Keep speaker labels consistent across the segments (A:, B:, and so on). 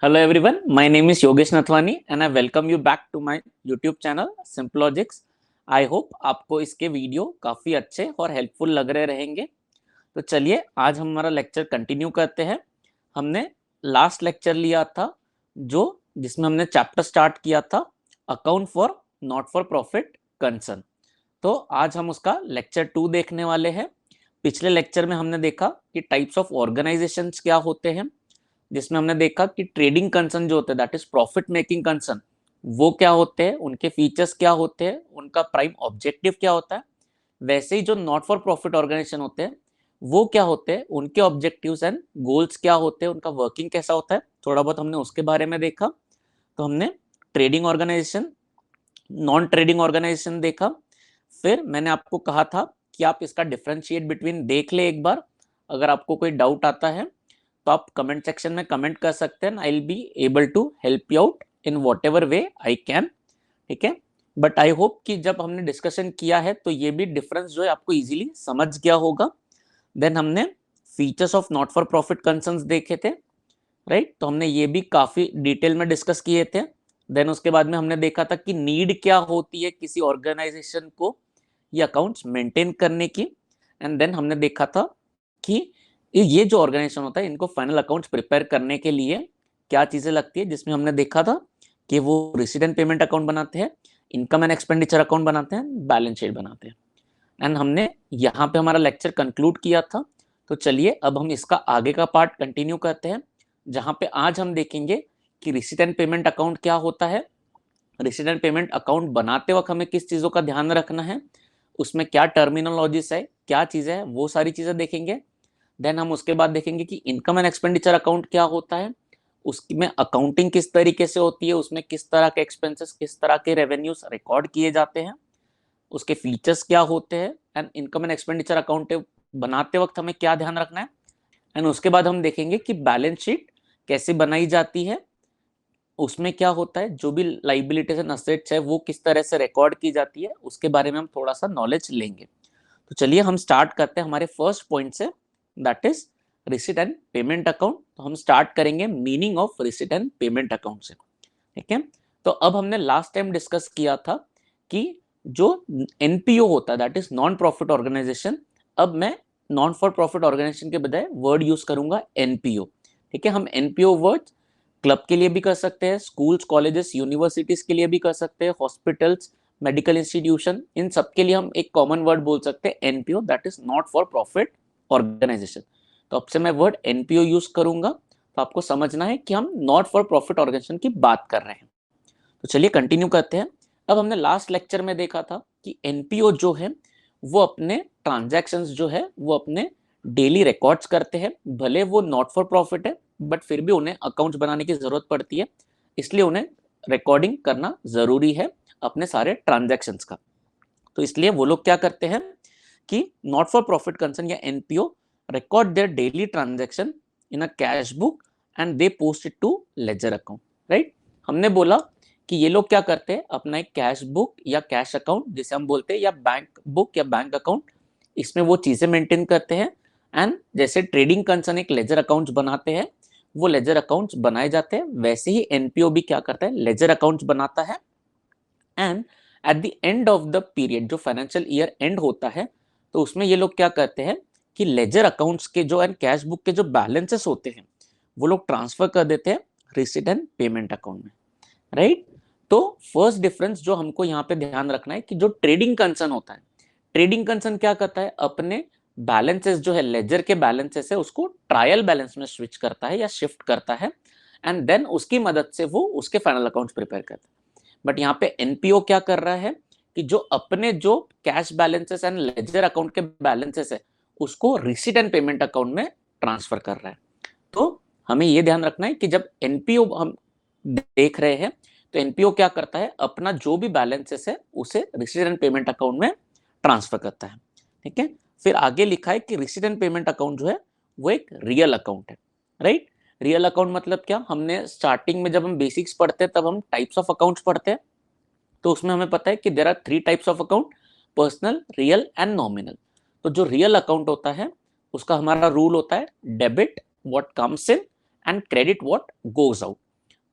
A: Hello everyone, my name is Yogesh Nathwani and I welcome you back to my YouTube channel Simplogics. I hope आपको इसके video काफ़ी अच्छे और helpful लग रहे रहेंगे। तो चलिए आज हम हमारा लेक्चर कंटिन्यू करते हैं। हमने लास्ट लेक्चर लिया था जिसमें हमने चैप्टर स्टार्ट किया था account for not for profit concern. तो आज हम उसका लेक्चर 2 देखने वाले हैं। पिछले लेक्चर में हमने देखा कि टाइप्स ऑफ ऑर्गेनाइजेशंस क्या होते हैं, जिसमें हमने देखा कि ट्रेडिंग कंसर्न जो होते हैं that is profit making concern वो क्या होते हैं, उनके फीचर्स क्या होते हैं, उनका प्राइम ऑब्जेक्टिव क्या होता है। वैसे ही जो नॉट फॉर प्रॉफिट ऑर्गेनाइजेशन होते हैं वो क्या होते हैं, उनके ऑब्जेक्टिव्स एंड गोल्स क्या होते हैं, उनका वर्किंग कैसा होता है, थोड़ा बहुत हमने उसके बारे में देखा। तो हमने trading organisation, non trading organisation देखा। फिर मैंने आपको कहा था कि आप इसका डिफरेंशिएट बिटवीन देख ले एक बार। अगर आपको कोई डाउट आता है तो आप कमेंट सेक्शन में कमेंट कर सकते हैं। I will be able to help you out in whatever way I can. ठीक है, बट आई होप कि जब हमने डिस्कशन किया है तो ये भी डिफरेंस जो है आपको इजीली समझ गया होगा। देन हमने features of not for profit concerns देखे थे, राइट। तो हमने ये भी काफी डिटेल में डिस्कस किए थे। देन उसके बाद में हमने देखा था कि नीड क्या होती है किसी ऑर्गेनाइजेशन को ये अकाउंट्स मेंटेन करने की। एंड देन हमने देखा था कि ये जो ऑर्गेनाइजेशन होता है इनको फाइनल अकाउंट्स प्रिपेयर करने के लिए क्या चीजें लगती है, जिसमें हमने देखा था कि वो रिसीट एंड पेमेंट अकाउंट बनाते हैं, इनकम एंड एक्सपेंडिचर अकाउंट बनाते हैं, बैलेंस शीट बनाते हैं। एंड हमने यहाँ पे हमारा लेक्चर कंक्लूड किया था। तो चलिए अब हम इसका आगे का पार्ट कंटिन्यू करते हैं, जहाँ पे आज हम देखेंगे कि रिसीट एंड पेमेंट अकाउंट क्या होता है, रिसीट एंड पेमेंट अकाउंट बनाते वक्त हमें किस चीज़ों का ध्यान रखना है, उसमें क्या टर्मिनोलॉजीज है, क्या चीज़ें है, वो सारी चीज़ें देखेंगे। देन हम उसके बाद देखेंगे कि इनकम एंड एक्सपेंडिचर अकाउंट क्या होता है, उसमें अकाउंटिंग किस तरीके से होती है, उसमें किस तरह के एक्सपेंसेस, किस तरह के रेवेन्यूज रिकॉर्ड किए जाते हैं, उसके फीचर्स क्या होते हैं, and income and expenditure account बनाते वक्त हमें क्या ध्यान रखना है। एंड उसके बाद हम देखेंगे कि बैलेंस शीट कैसे बनाई जाती है, उसमें क्या होता है, जो भी लाइबिलिटीज एंड असेट्स है वो किस तरह से रिकॉर्ड की जाती है, उसके बारे में हम थोड़ा सा नॉलेज लेंगे। तो चलिए हम स्टार्ट करते हैं हमारे फर्स्ट पॉइंट से, that is receipt and payment account. तो हम स्टार्ट करेंगे meaning of receipt and payment account से। ठीक है, तो अब हमने लास्ट टाइम डिस्कस किया था कि जो एनपीओ होता है that is non profit organisation, अब मैं नॉन फॉर प्रॉफिट ऑर्गेनाइजेशन के बजाय वर्ड यूज करूंगा एनपीओ। ठीक है, हम एनपीओ वर्ड क्लब के लिए भी कर सकते हैं, स्कूल्स कॉलेजेस यूनिवर्सिटीज के लिए भी कर सकते हैं, हॉस्पिटल्स मेडिकल इंस्टीट्यूशन, इन सब के लिए हम एक कॉमन वर्ड बोल सकते हैं NPO, that is not for profit organisation. तो अब से मैं वर्ड एनपीओ यूज करूंगा, तो आपको समझना है कि हम नॉट फॉर प्रॉफिट ऑर्गेनाइजेशन की बात कर रहे हैं। तो चलिए कंटिन्यू करते हैं। अब हमने लास्ट लेक्चर में देखा था कि एनपीओ जो है वो अपने ट्रांजैक्शंस जो है वो अपने डेली रिकॉर्ड्स करते हैं, भले वो नॉट फॉर प्रॉफिट है बट फिर भी उन्हें अकाउंट्स बनाने की जरूरत पड़ती है, इसलिए उन्हें रिकॉर्डिंग करना जरूरी है अपने सारे ट्रांजैक्शंस का। तो इसलिए वो लोग क्या करते हैं कि नॉट फॉर प्रॉफिट कंसर्न या NPO record their daily transaction in a cash book and they post it to ledger account, right. हमने बोला कि ये लोग क्या करते हैं, अपना एक कैश बुक या कैश अकाउंट जिसे हम बोलते हैं, या बैंक बुक या बैंक अकाउंट, इसमें वो चीजें मेंटेन करते हैं। एंड जैसे ट्रेडिंग कंसर्न एक लेजर अकाउंट्स बनाते हैं, वो लेजर अकाउंट्स बनाए जाते हैं, वैसे ही एनपीओ भी क्या करता है, लेजर अकाउंट्स बनाता है। And at the end of the period, जो फाइनेंशियल ईयर एंड होता है, तो उसमें ये लोग क्या करते हैं कि लेजर अकाउंट्स के जो एंड कैश बुक के जो बैलेंसेस होते हैं वो लोग ट्रांसफर कर देते हैं रिसीट एंड पेमेंट अकाउंट में, राइट। तो फर्स्ट डिफरेंस जो हमको यहाँ पे ध्यान रखना है कि जो ट्रेडिंग कंसर्न होता है, ट्रेडिंग कंसर्न क्या करता है, अपने बैलेंसेस जो है लेजर के बैलेंसेस है उसको ट्रायल बैलेंस में स्विच करता है या शिफ्ट करता है, एंड देन उसकी मदद से वो उसके फाइनल अकाउंट्स प्रिपेयर करता है। बट यहाँ पे एनपीओ क्या कर रहा है कि जो अपने जो cash balances and ledger account के बैलेंसेस है उसको रिसीट एंड पेमेंट अकाउंट में ट्रांसफर कर रहा है। तो हमें ये ध्यान रखना है कि जब एनपीओ हम देख रहे हैं तो एनपीओ क्या करता है, अपना जो भी बैलेंसेस है उसे रिसीट एंड पेमेंट अकाउंट में ट्रांसफर करता है। ठीक है, फिर आगे लिखा है कि रिसीट एंड पेमेंट अकाउंट जो है वो एक रियल अकाउंट है, राइट। रियल अकाउंट मतलब क्या, हमने स्टार्टिंग में जब हम बेसिक्स पढ़ते हैं तब हम टाइप्स ऑफ अकाउंट्स पढ़ते हैं, तो उसमें हमें पता है कि there are 3 types of account, personal, real and nominal. तो जो रियल अकाउंट होता है उसका हमारा रूल होता है debit what comes in and credit what goes out.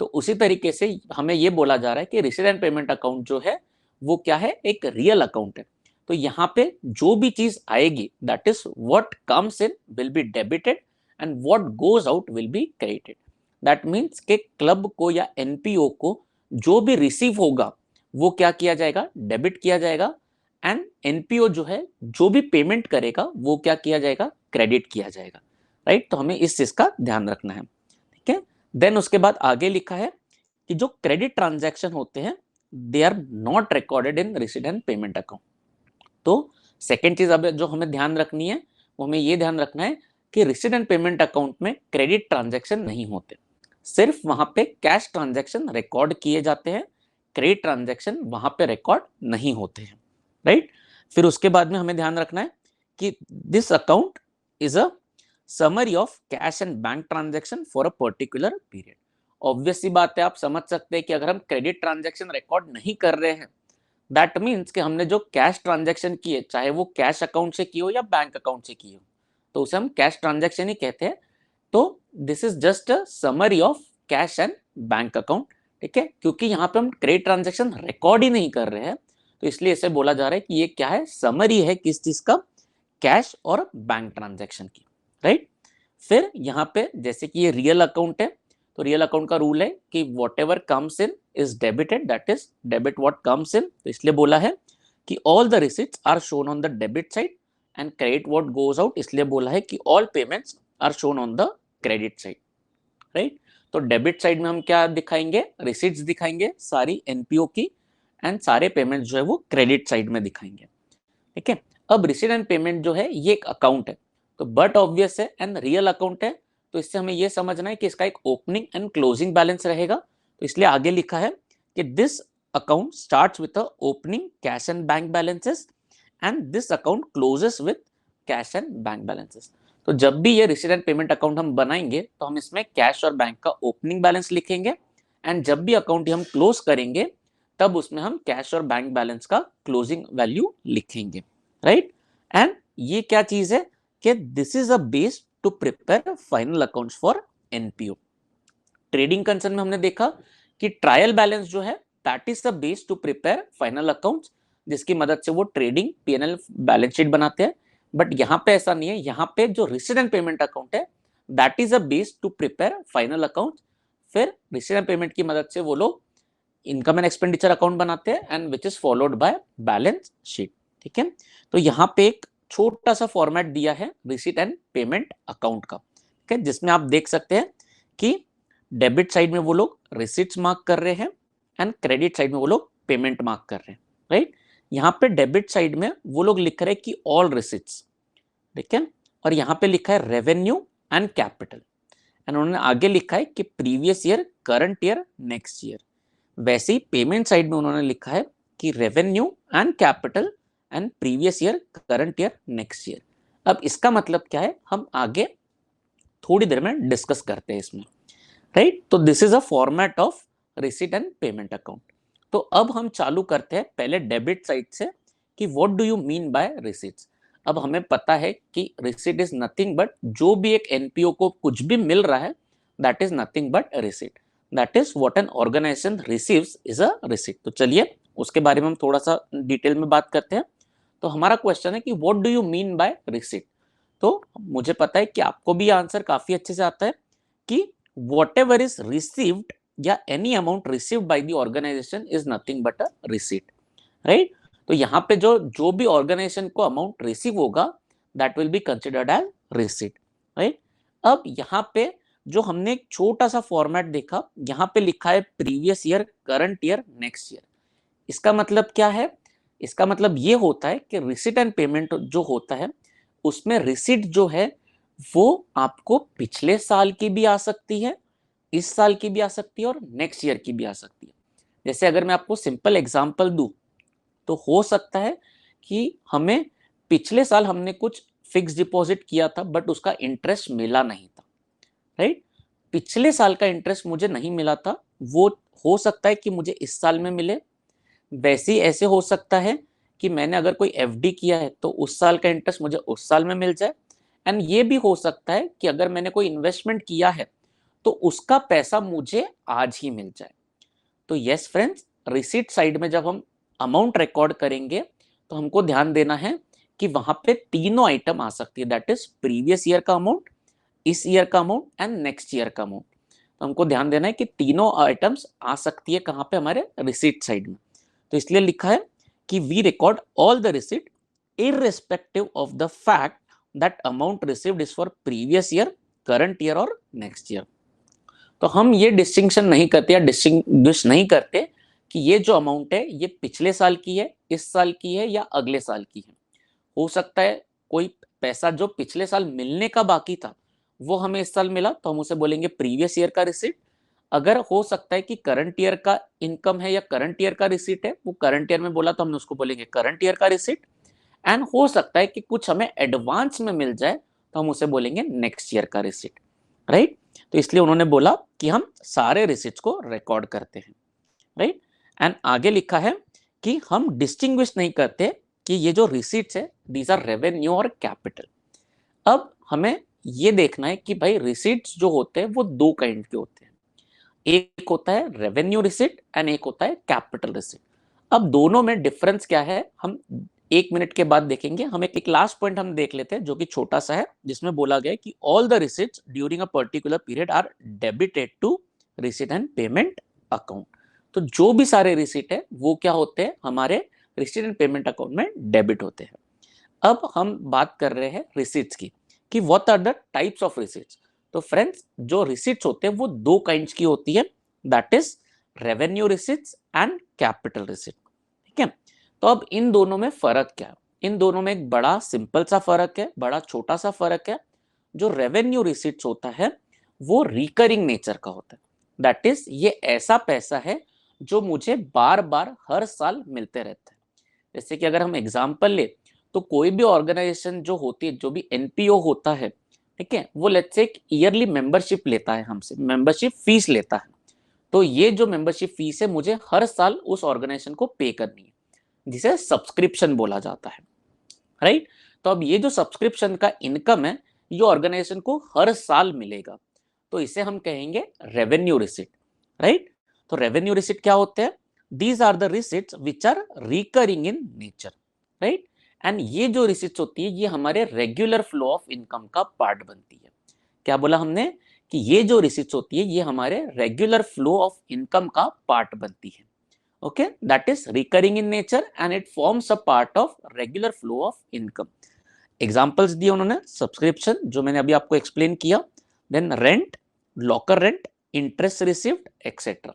A: तो उसी तरीके से हमें ये बोला जा रहा है कि रिसीट पेमेंट अकाउंट जो है वो क्या है, एक रियल अकाउंट है। तो यहाँ पे जो भी चीज आएगी that is what comes in will be debited and what goes out will be credited. That means के क्लब को या एनपीओ को जो भी रिसीव होगा वो क्या किया जाएगा, डेबिट किया जाएगा, एंड एनपीओ जो है जो भी पेमेंट करेगा वो क्या किया जाएगा, क्रेडिट किया जाएगा। राइट, तो हमें इस चीज का ध्यान रखना है। ठीक है, देन उसके बाद आगे लिखा है कि जो क्रेडिट ट्रांजैक्शन होते हैं they are not recorded in receipt and payment account. तो सेकेंड चीज अब जो हमें ध्यान रखनी है वो हमें ये ध्यान रखना है कि रिसीट एंड पेमेंट अकाउंट में क्रेडिट ट्रांजैक्शन नहीं होते, सिर्फ वहां पे कैश ट्रांजैक्शन रिकॉर्ड किए जाते हैं, क्रेडिट ट्रांजैक्शन वहां पे रिकॉर्ड नहीं होते हैं। राइट, फिर उसके बाद में हमें ध्यान रखना है कि this account is a summary of cash and bank transaction for a particular period. Obvious सी बात है, आप समझ सकते हैं कि अगर हम क्रेडिट ट्रांजैक्शन रिकॉर्ड नहीं कर रहे हैं दैट मीन्स कि हमने जो कैश ट्रांजैक्शन किए चाहे वो कैश अकाउंट से की हो या बैंक अकाउंट से की हो तो उसे हम कैश ट्रांजैक्शन ही कहते हैं। तो this is just a summary of cash and bank account. ठीक है, क्योंकि यहाँ पे हम क्रेडिट ट्रांजैक्शन रिकॉर्ड ही नहीं कर रहे हैं तो इसलिए इसे बोला जा रहा है कि ये क्या है, समरी है किस चीज का, कैश और बैंक ट्रांजैक्शन की। राइट, फिर यहाँ पे जैसे कि ये रियल अकाउंट है तो रियल अकाउंट का रूल है कि whatever comes in is debited, that is debit what comes in. तो इसलिए बोला है कि all the receipts are shown on the debit side and credit what goes out, इसलिए बोला है कि all payments are shown on the credit side. Right, तो डेबिट साइड में हम क्या दिखाएंगे, रिसिट्स दिखाएंगे सारी एनपीओ की, एंड सारे पेमेंट्स जो है वो क्रेडिट साइड में दिखाएंगे। ठीक है, अब रिसीट एंड पेमेंट जो है ये एक अकाउंट है तो बट ऑब्वियस है एंड रियल अकाउंट है तो इससे हमें ये समझना है कि इसका एक ओपनिंग एंड क्लोजिंग बैलेंस रहेगा। तो इसलिए आगे लिखा है कि this account starts with opening cash and bank balances and this account closes with cash and bank balances. तो जब भी ये रिसीट एंड पेमेंट अकाउंट हम बनाएंगे तो हम इसमें कैश और बैंक का ओपनिंग बैलेंस लिखेंगे एंड जब भी अकाउंट हम क्लोज करेंगे तब उसमें हम कैश और बैंक बैलेंस का क्लोजिंग वैल्यू लिखेंगे। राइट, एंड ये क्या चीज है कि this is a base to prepare final accounts for NPO. Trading concern में हमने देखा कि ट्रायल बैलेंस जो है that is the base to prepare final accounts, जिसकी मदद से वो ट्रेडिंग पीएनएल बैलेंस शीट बनाते हैं। बट यहाँ पे ऐसा नहीं है, यहाँ पे जो रिसीट एंड पेमेंट अकाउंट है that is a base to prepare final account. फिर रिसीट एंड पेमेंट की मदद से वो लोग इनकम एंड एक्सपेंडिचर अकाउंट बनाते हैं and which is followed by balance sheet. ठीक है, तो यहाँ पे एक छोटा सा फॉर्मेट दिया है रिसीट एंड पेमेंट अकाउंट का। ठीक है, जिसमें आप देख सकते हैं कि डेबिट साइड में वो लोग रिसीट्स मार्क कर रहे हैं एंड क्रेडिट साइड में वो लोग पेमेंट मार्क कर रहे हैं। राइट, यहाँ पे डेबिट साइड में वो लोग लिख रहे हैं कि ऑल रिसीट्स, ठीक है, और यहाँ पे लिखा है रेवेन्यू एंड कैपिटल, एंड उन्होंने आगे लिखा है कि previous year, current year, next year. वैसे ही पेमेंट साइड में उन्होंने लिखा है कि revenue and capital and previous year, current year, next year. अब इसका मतलब क्या है हम आगे थोड़ी देर में डिस्कस करते हैं इसमें। राइट, तो this is a format of receipt and payment account. तो अब हम चालू करते हैं पहले डेबिट साइड से कि what do you mean by receipts. अब हमें पता है कि रिसीट इज नथिंग बट जो भी एक एनपीओ को कुछ भी मिल रहा है that is nothing but receipt, that is what an organisation receives is a receipt. तो चलिए उसके बारे में हम थोड़ा सा डिटेल में बात करते हैं। तो हमारा क्वेश्चन है कि what do you mean by receipt. तो मुझे पता है कि आपको भी आंसर काफी अच्छे से आता है कि whatever is received या any amount received by the organization is nothing but a receipt, right? तो यहाँ पे जो भी ऑर्गेनाइजेशन को अमाउंट रिसीव होगा that will be considered as receipt, right? अब यहाँ पे जो हमने एक छोटा सा फॉर्मेट देखा, यहाँ पे लिखा है previous year, current year, next year. इसका मतलब क्या है? इसका मतलब ये होता है कि रिसीट एंड पेमेंट जो होता है उसमें रिसीट जो है वो आपको पिछले साल की भी आ सकती है, इस साल की भी आ सकती है और नेक्स्ट ईयर की भी आ सकती है। जैसे अगर मैं आपको सिंपल एग्जांपल दूं तो हो सकता है कि हमें पिछले साल हमने कुछ फिक्स डिपॉजिट किया था बट उसका इंटरेस्ट मिला नहीं था। राइट, पिछले साल का इंटरेस्ट मुझे नहीं मिला था, वो हो सकता है कि मुझे इस साल में मिले। वैसे ही ऐसे हो सकता है कि मैंने अगर कोई एफडी किया है तो उस साल का इंटरेस्ट मुझे उस साल में मिल जाए। एंड ये भी हो सकता है कि अगर मैंने कोई इन्वेस्टमेंट किया है तो उसका पैसा मुझे आज ही मिल जाए। तो यस फ्रेंड्स, रिसीट साइड में जब हम अमाउंट रिकॉर्ड करेंगे तो हमको ध्यान देना है कि वहां पे तीनों आइटम आ सकती है, दैट इज प्रीवियस ईयर का अमाउंट, इस ईयर का अमाउंट एंड नेक्स्ट ईयर का अमाउंट। तो हमको ध्यान देना है कि तीनों आइटम्स आ सकती है कहाँ पे, हमारे रिसीट साइड में। तो इसलिए लिखा है कि we record all the receipt irrespective of the fact that amount received is for previous year, current year और next year। तो हम ये डिस्टिंक्शन नहीं करते या डिस्टिंग्विश नहीं करते कि ये जो अमाउंट है ये पिछले साल की है, इस साल की है या अगले साल की है। हो सकता है कोई पैसा जो पिछले साल मिलने का बाकी था वो हमें इस साल मिला, तो हम उसे बोलेंगे प्रीवियस ईयर का रिसीट। अगर हो सकता है कि करंट ईयर का इनकम है या करंट ईयर का रिसीट है, वो करंट ईयर में बोला तो हमने उसको बोलेंगे करंट ईयर का रिसीट। एंड हो सकता है कि कुछ हमें एडवांस में मिल जाए तो हम उसे बोलेंगे नेक्स्ट ईयर का रिसीट, राइट। तो इसलिए उन्होंने बोला कि हम सारे रिसीट्स को रिकॉर्ड करते हैं, राइट। एंड आगे लिखा है कि हम डिस्टिंग्विश नहीं करते कि ये जो रिसीट्स है दीज आर रेवेन्यू और कैपिटल। अब हमें ये देखना है कि भाई रिसीट्स जो होते हैं वो दो काइंड के होते हैं, एक होता है रेवेन्यू रिसीट एंड एक होता है कैपिटल रिसीट। अब दोनों में डिफरेंस क्या है हम 1 मिनट के बाद देखेंगे। हम एक लास्ट पॉइंट हम देख लेते हैं जो कि छोटा सा है, जिसमें बोला गया है कि all the receipts during a particular period are debited to receipt and payment account. तो जो भी सारे रिसीट है वो क्या होते हैं, हमारे रिसीट एंड पेमेंट अकाउंट में डेबिट होते हैं। अब हम बात कर रहे हैं रिसीट्स की कि what are the types of receipts. तो फ्रेंड्स, जो रिसीट्स होते हैं वो दो काइंड्स की होती है, that is revenue receipts and capital receipt, ठीक है। तो अब इन दोनों में फर्क क्या है, इन दोनों में एक बड़ा सिंपल सा फर्क है, बड़ा छोटा सा फर्क है। जो रेवेन्यू रिसीट्स होता है वो रिकरिंग नेचर का होता है, दैट इज ये ऐसा पैसा है जो मुझे बार बार हर साल मिलते रहता है। जैसे कि अगर हम एग्जांपल ले तो कोई भी ऑर्गेनाइजेशन जो होती है, जो भी एनपीओ होता है, ठीक है, वो लेट्स से एक ईयरली मेंबरशिप लेता है हमसे, मेंबरशिप फीस लेता है। तो ये जो मेंबरशिप फीस है मुझे हर साल उस ऑर्गेनाइजेशन को पे करनी है, जिसे सब्सक्रिप्शन बोला जाता है, राइट। तो अब ये जो सब्सक्रिप्शन का इनकम है ये ऑर्गेनाइजेशन को हर साल मिलेगा, तो इसे हम कहेंगे रेवेन्यू रिसीट, राइट। तो रेवेन्यू रिसीट क्या होते हैं, these are the receipts which are recurring in nature, right. And ये जो रिसीट्स होती है ये हमारे रेगुलर फ्लो ऑफ इनकम का पार्ट बनती है। क्या बोला हमने कि ये जो रिसीट्स होती है ये हमारे रेगुलर फ्लो ऑफ इनकम का पार्ट बनती है, okay, that is recurring in nature and it forms a part of regular flow of income। Examples दिए उन्होंने, सब्सक्रिप्शन जो मैंने अभी आपको एक्सप्लेन किया, then rent, locker rent, interest received etcetera.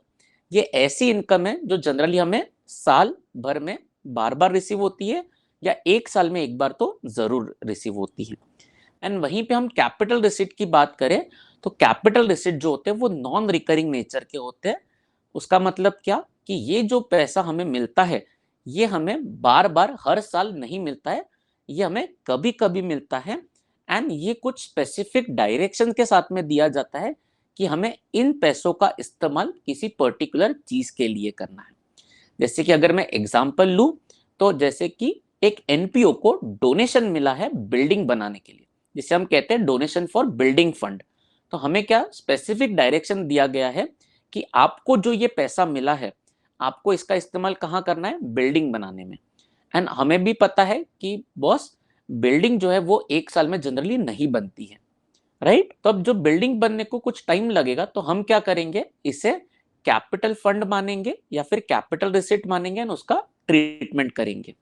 A: ये ऐसी इनकम है जो जनरली हमें साल भर में बार बार रिसीव होती है या एक साल में एक बार तो जरूर रिसीव होती है। एंड वहीं पे हम कैपिटल रिसीट की बात करें तो कैपिटल रिसीट जो होते हैं वो नॉन रिकरिंग नेचर के होते हैं। उसका मतलब क्या कि ये जो पैसा हमें मिलता है ये हमें बार बार हर साल नहीं मिलता है, ये हमें कभी कभी मिलता है। एंड ये कुछ स्पेसिफिक डायरेक्शन के साथ में दिया जाता है कि हमें इन पैसों का इस्तेमाल किसी पर्टिकुलर चीज के लिए करना है। जैसे कि अगर मैं एग्जांपल लूं तो जैसे कि एक एनपीओ को डोनेशन मिला है बिल्डिंग बनाने के लिए, जिसे हम कहते हैं डोनेशन फॉर बिल्डिंग फंड। तो हमें क्या स्पेसिफिक डायरेक्शन दिया गया है कि आपको जो ये पैसा मिला है आपको इसका इस्तेमाल कहाँ करना है, बिल्डिंग बनाने में। एंड हमें भी पता है कि बॉस बिल्डिंग जो है वो एक साल में जनरली नहीं बनती है, राइट। तो अब जो बिल्डिंग बनने को कुछ टाइम लगेगा तो हम क्या करेंगे, इसे कैपिटल फंड मानेंगे या फिर कैपिटल रिसीट मानेंगे और उसका ट्रीटमेंट करेंगे,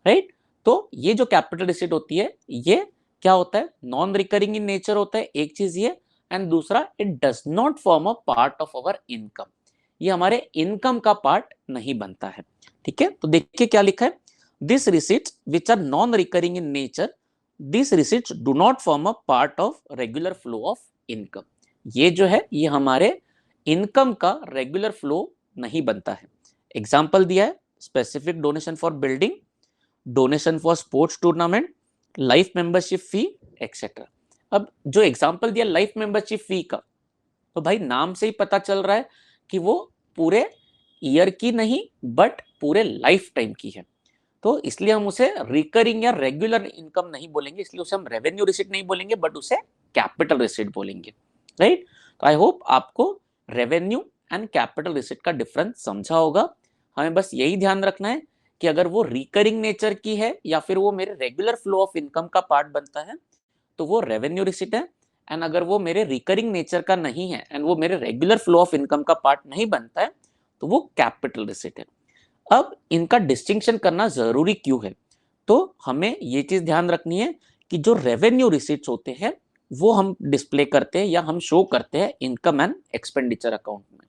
A: राइट। तो ये जो कैपिटल रिसीट होती है ये क्या होता है, नॉन रिकरिंग इन नेचर होता है, एक चीज ये। एंड दूसरा, it does not form a part of our income, ये हमारे इनकम का पार्ट नहीं बनता है, ठीक है। तो देखिए क्या लिखा है, this receipts which are non recurring in nature, this receipts do not form a part of regular flow of income. ये जो है ये हमारे इनकम का रेगुलर फ्लो नहीं बनता है। एग्जाम्पल दिया है, specific donation for building, donation for sports tournament, life membership fee etcetera. अब जो एग्जांपल दिया लाइफ मेंबरशिप फी का, तो भाई नाम से ही पता चल रहा है कि वो पूरे ईयर की नहीं बट पूरे लाइफ टाइम की है, तो इसलिए हम उसे रिकरिंग या रेगुलर इनकम नहीं बोलेंगे, इसलिए उसे हम रेवेन्यू रिसीट नहीं बोलेंगे बट उसे कैपिटल रिसीट बोलेंगे, राइट। तो आई होप आपको रेवेन्यू एंड कैपिटल रिसीट का डिफरेंस समझा होगा। हमें बस यही ध्यान रखना है कि अगर वो रिकरिंग नेचर की है या फिर वो मेरे रेगुलर फ्लो ऑफ इनकम का पार्ट बनता है तो वो रेवेन्यू रिसीट है, एंड अगर वो मेरे रिकरिंग नेचर का नहीं है एंड वो मेरे रेगुलर फ्लो ऑफ इनकम का पार्ट नहीं बनता है तो वो कैपिटल रिसीट है। अब इनका डिस्टिंक्शन करना जरूरी क्यों है? तो हमें ये चीज ध्यान रखनी है कि जो रेवेन्यू रिसीट्स होते हैं वो हम डिस्प्ले करते हैं या हम शो करते हैं इनकम एंड एक्सपेंडिचर अकाउंट में,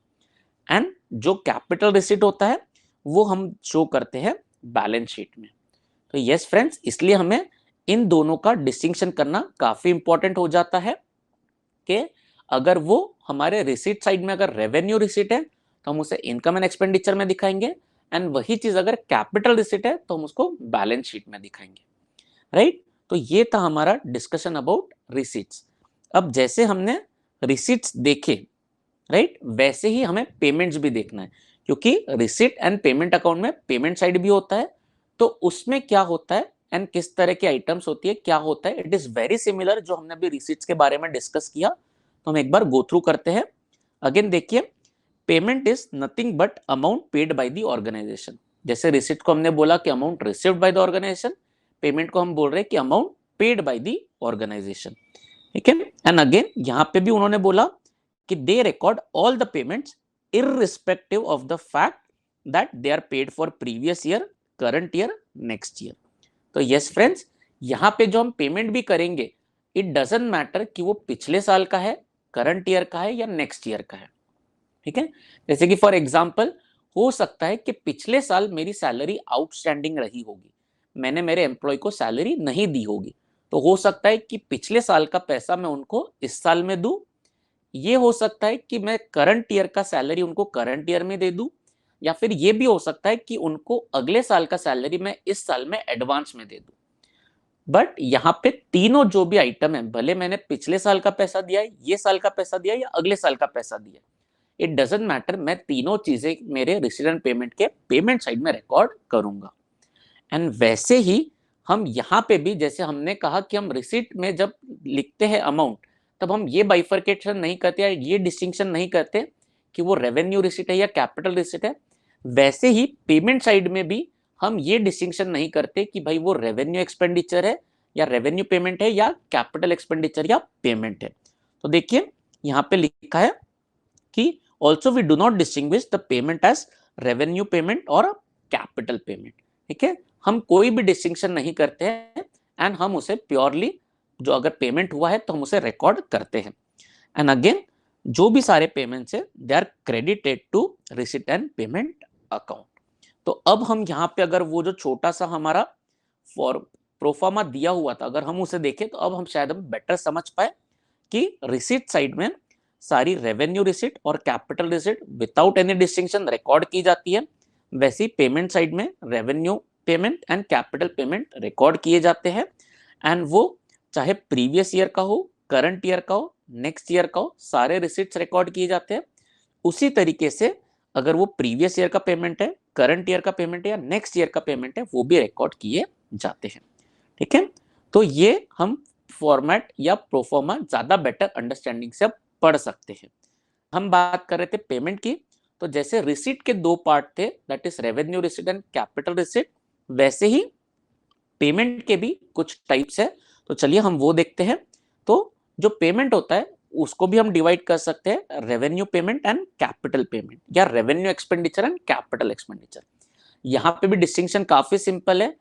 A: एंड जो कैपिटल रिसीट होता है वो हम शो करते हैं बैलेंस शीट में। तो यस फ्रेंड्स, इसलिए हमें इन दोनों का डिस्टिंक्शन करना काफी इंपॉर्टेंट हो जाता है कि अगर वो हमारे रिसीट साइड में अगर रेवेन्यू रिसीट है तो हम उसे इनकम एंड एक्सपेंडिचर में दिखाएंगे, एंड वही चीज अगर कैपिटल रिसीट है तो हम उसको बैलेंस शीट में दिखाएंगे, राइट? तो ये था हमारा डिस्कशन अबाउट रिसीट्स। अब जैसे हमने रिसीट्स देखे, राइट, वैसे ही हमें पेमेंट्स भी देखना है, क्योंकि रिसीट एंड पेमेंट अकाउंट में पेमेंट साइड भी होता है। तो उसमें क्या होता है एंड किस तरह की आइटम्स होती है, क्या होता है, इट इज वेरी सिमिलर जो हमने अभी रिसीट्स के बारे में डिस्कस किया। तो हम एक बार गो थ्रू करते हैं। अगेन देखिए, payment is nothing but amount paid by the organisation. जैसे रिसीट को हमने बोला कि amount received by the organisation, payment को हम बोल रहे हैं कि amount paid by the organisation, ठीक है। एंड अगेन यहाँ पे भी उन्होंने बोला कि they record all the payments irrespective of the fact that they are paid for previous year, current year, next year. तो यस फ्रेंड्स, यहाँ पे जो हम पेमेंट भी करेंगे इट डजंट मैटर कि वो पिछले साल का है, करंट ईयर का है या नेक्स्ट ईयर का है, ठीक है। जैसे कि फॉर एग्जांपल हो सकता है कि पिछले साल मेरी सैलरी आउटस्टैंडिंग रही होगी, मैंने मेरे एम्प्लॉय को सैलरी नहीं दी होगी, तो हो सकता है कि पिछले साल का पैसा मैं उनको इस साल में दूं। ये हो सकता है कि मैं करंट ईयर का सैलरी उनको करंट ईयर में दे दूं, या फिर ये भी हो सकता है कि उनको अगले साल का सैलरी मैं इस साल में एडवांस में दे दूं। बट यहाँ पे तीनों जो भी आइटम है, भले मैंने पिछले साल का पैसा दिया है, ये साल का पैसा दिया है या अगले साल का पैसा दिया है, इट डजंट मैटर, मैं तीनों चीजें मेरे रिसीट एंड पेमेंट के पेमेंट साइड में रिकॉर्ड करूंगा। एंड वैसे ही हम यहाँ पे भी, जैसे हमने कहा कि हम रिसीट में जब लिखते हैं अमाउंट, तब हम ये बाइफर्केशन नहीं करते या ये डिस्टिंक्शन नहीं करते कि वो रेवेन्यू रिसीट है या कैपिटल रिसीट है। वैसे ही पेमेंट साइड में भी हम ये डिस्टिंक्शन नहीं करते कि भाई वो रेवेन्यू एक्सपेंडिचर है या रेवेन्यू पेमेंट है या कैपिटल एक्सपेंडिचर या पेमेंट है। तो देखिए यहाँ पे लिखा है कि also we do not distinguish the payment as revenue payment और कैपिटल पेमेंट, ठीक है। हम कोई भी डिस्टिंक्शन नहीं करते हैं एंड हम उसे प्योरली, जो अगर पेमेंट हुआ है तो हम उसे रिकॉर्ड करते हैं। एंड अगेन जो भी सारे पेमेंट्स है they are credited to receipt and payment account. तो अब हम यहाँ पे अगर वो जो छोटा सा हमारा फॉर प्रोफार्मा दिया हुआ था, अगर हम उसे देखें तो अब हम शायद हम बेटर समझ पाए कि रिसीट साइड में सारी रेवेन्यू रिसीट और capital receipt without any distinction record की जाती है। वैसे ही पेमेंट साइड में revenue payment and capital payment record किए जाते हैं, एंड वो चाहे प्रीवियस ईयर का हो, करंट ईयर का हो, नेक्स्ट ईयर का हो, सारे रिसीट्स रिकॉर्ड किए जाते हैं। उसी तरीके से अगर वो प्रीवियस ईयर का पेमेंट है, करंट ईयर का पेमेंट है या नेक्स्ट ईयर का पेमेंट है, वो भी रिकॉर्ड किए जाते हैं, ठीक है। तो ये हम फॉर्मेट या प्रोफॉर्मा ज्यादा बेटर अंडरस्टैंडिंग से पढ़ सकते हैं। हम बात कर रहे थे पेमेंट की, तो जैसे रिसीट के दो पार्ट थे, that is revenue receipt and capital receipt, वैसे ही पेमेंट के भी कुछ टाइप्स है। तो चलिए हम वो देखते हैं। तो जो पेमेंट होता है उसको भी हम डिवाइड कर सकते हैं revenue payment and capital payment, या revenue expenditure and capital expenditure. यहाँ पे भी डिस्टिंक्शन काफी सिंपल है।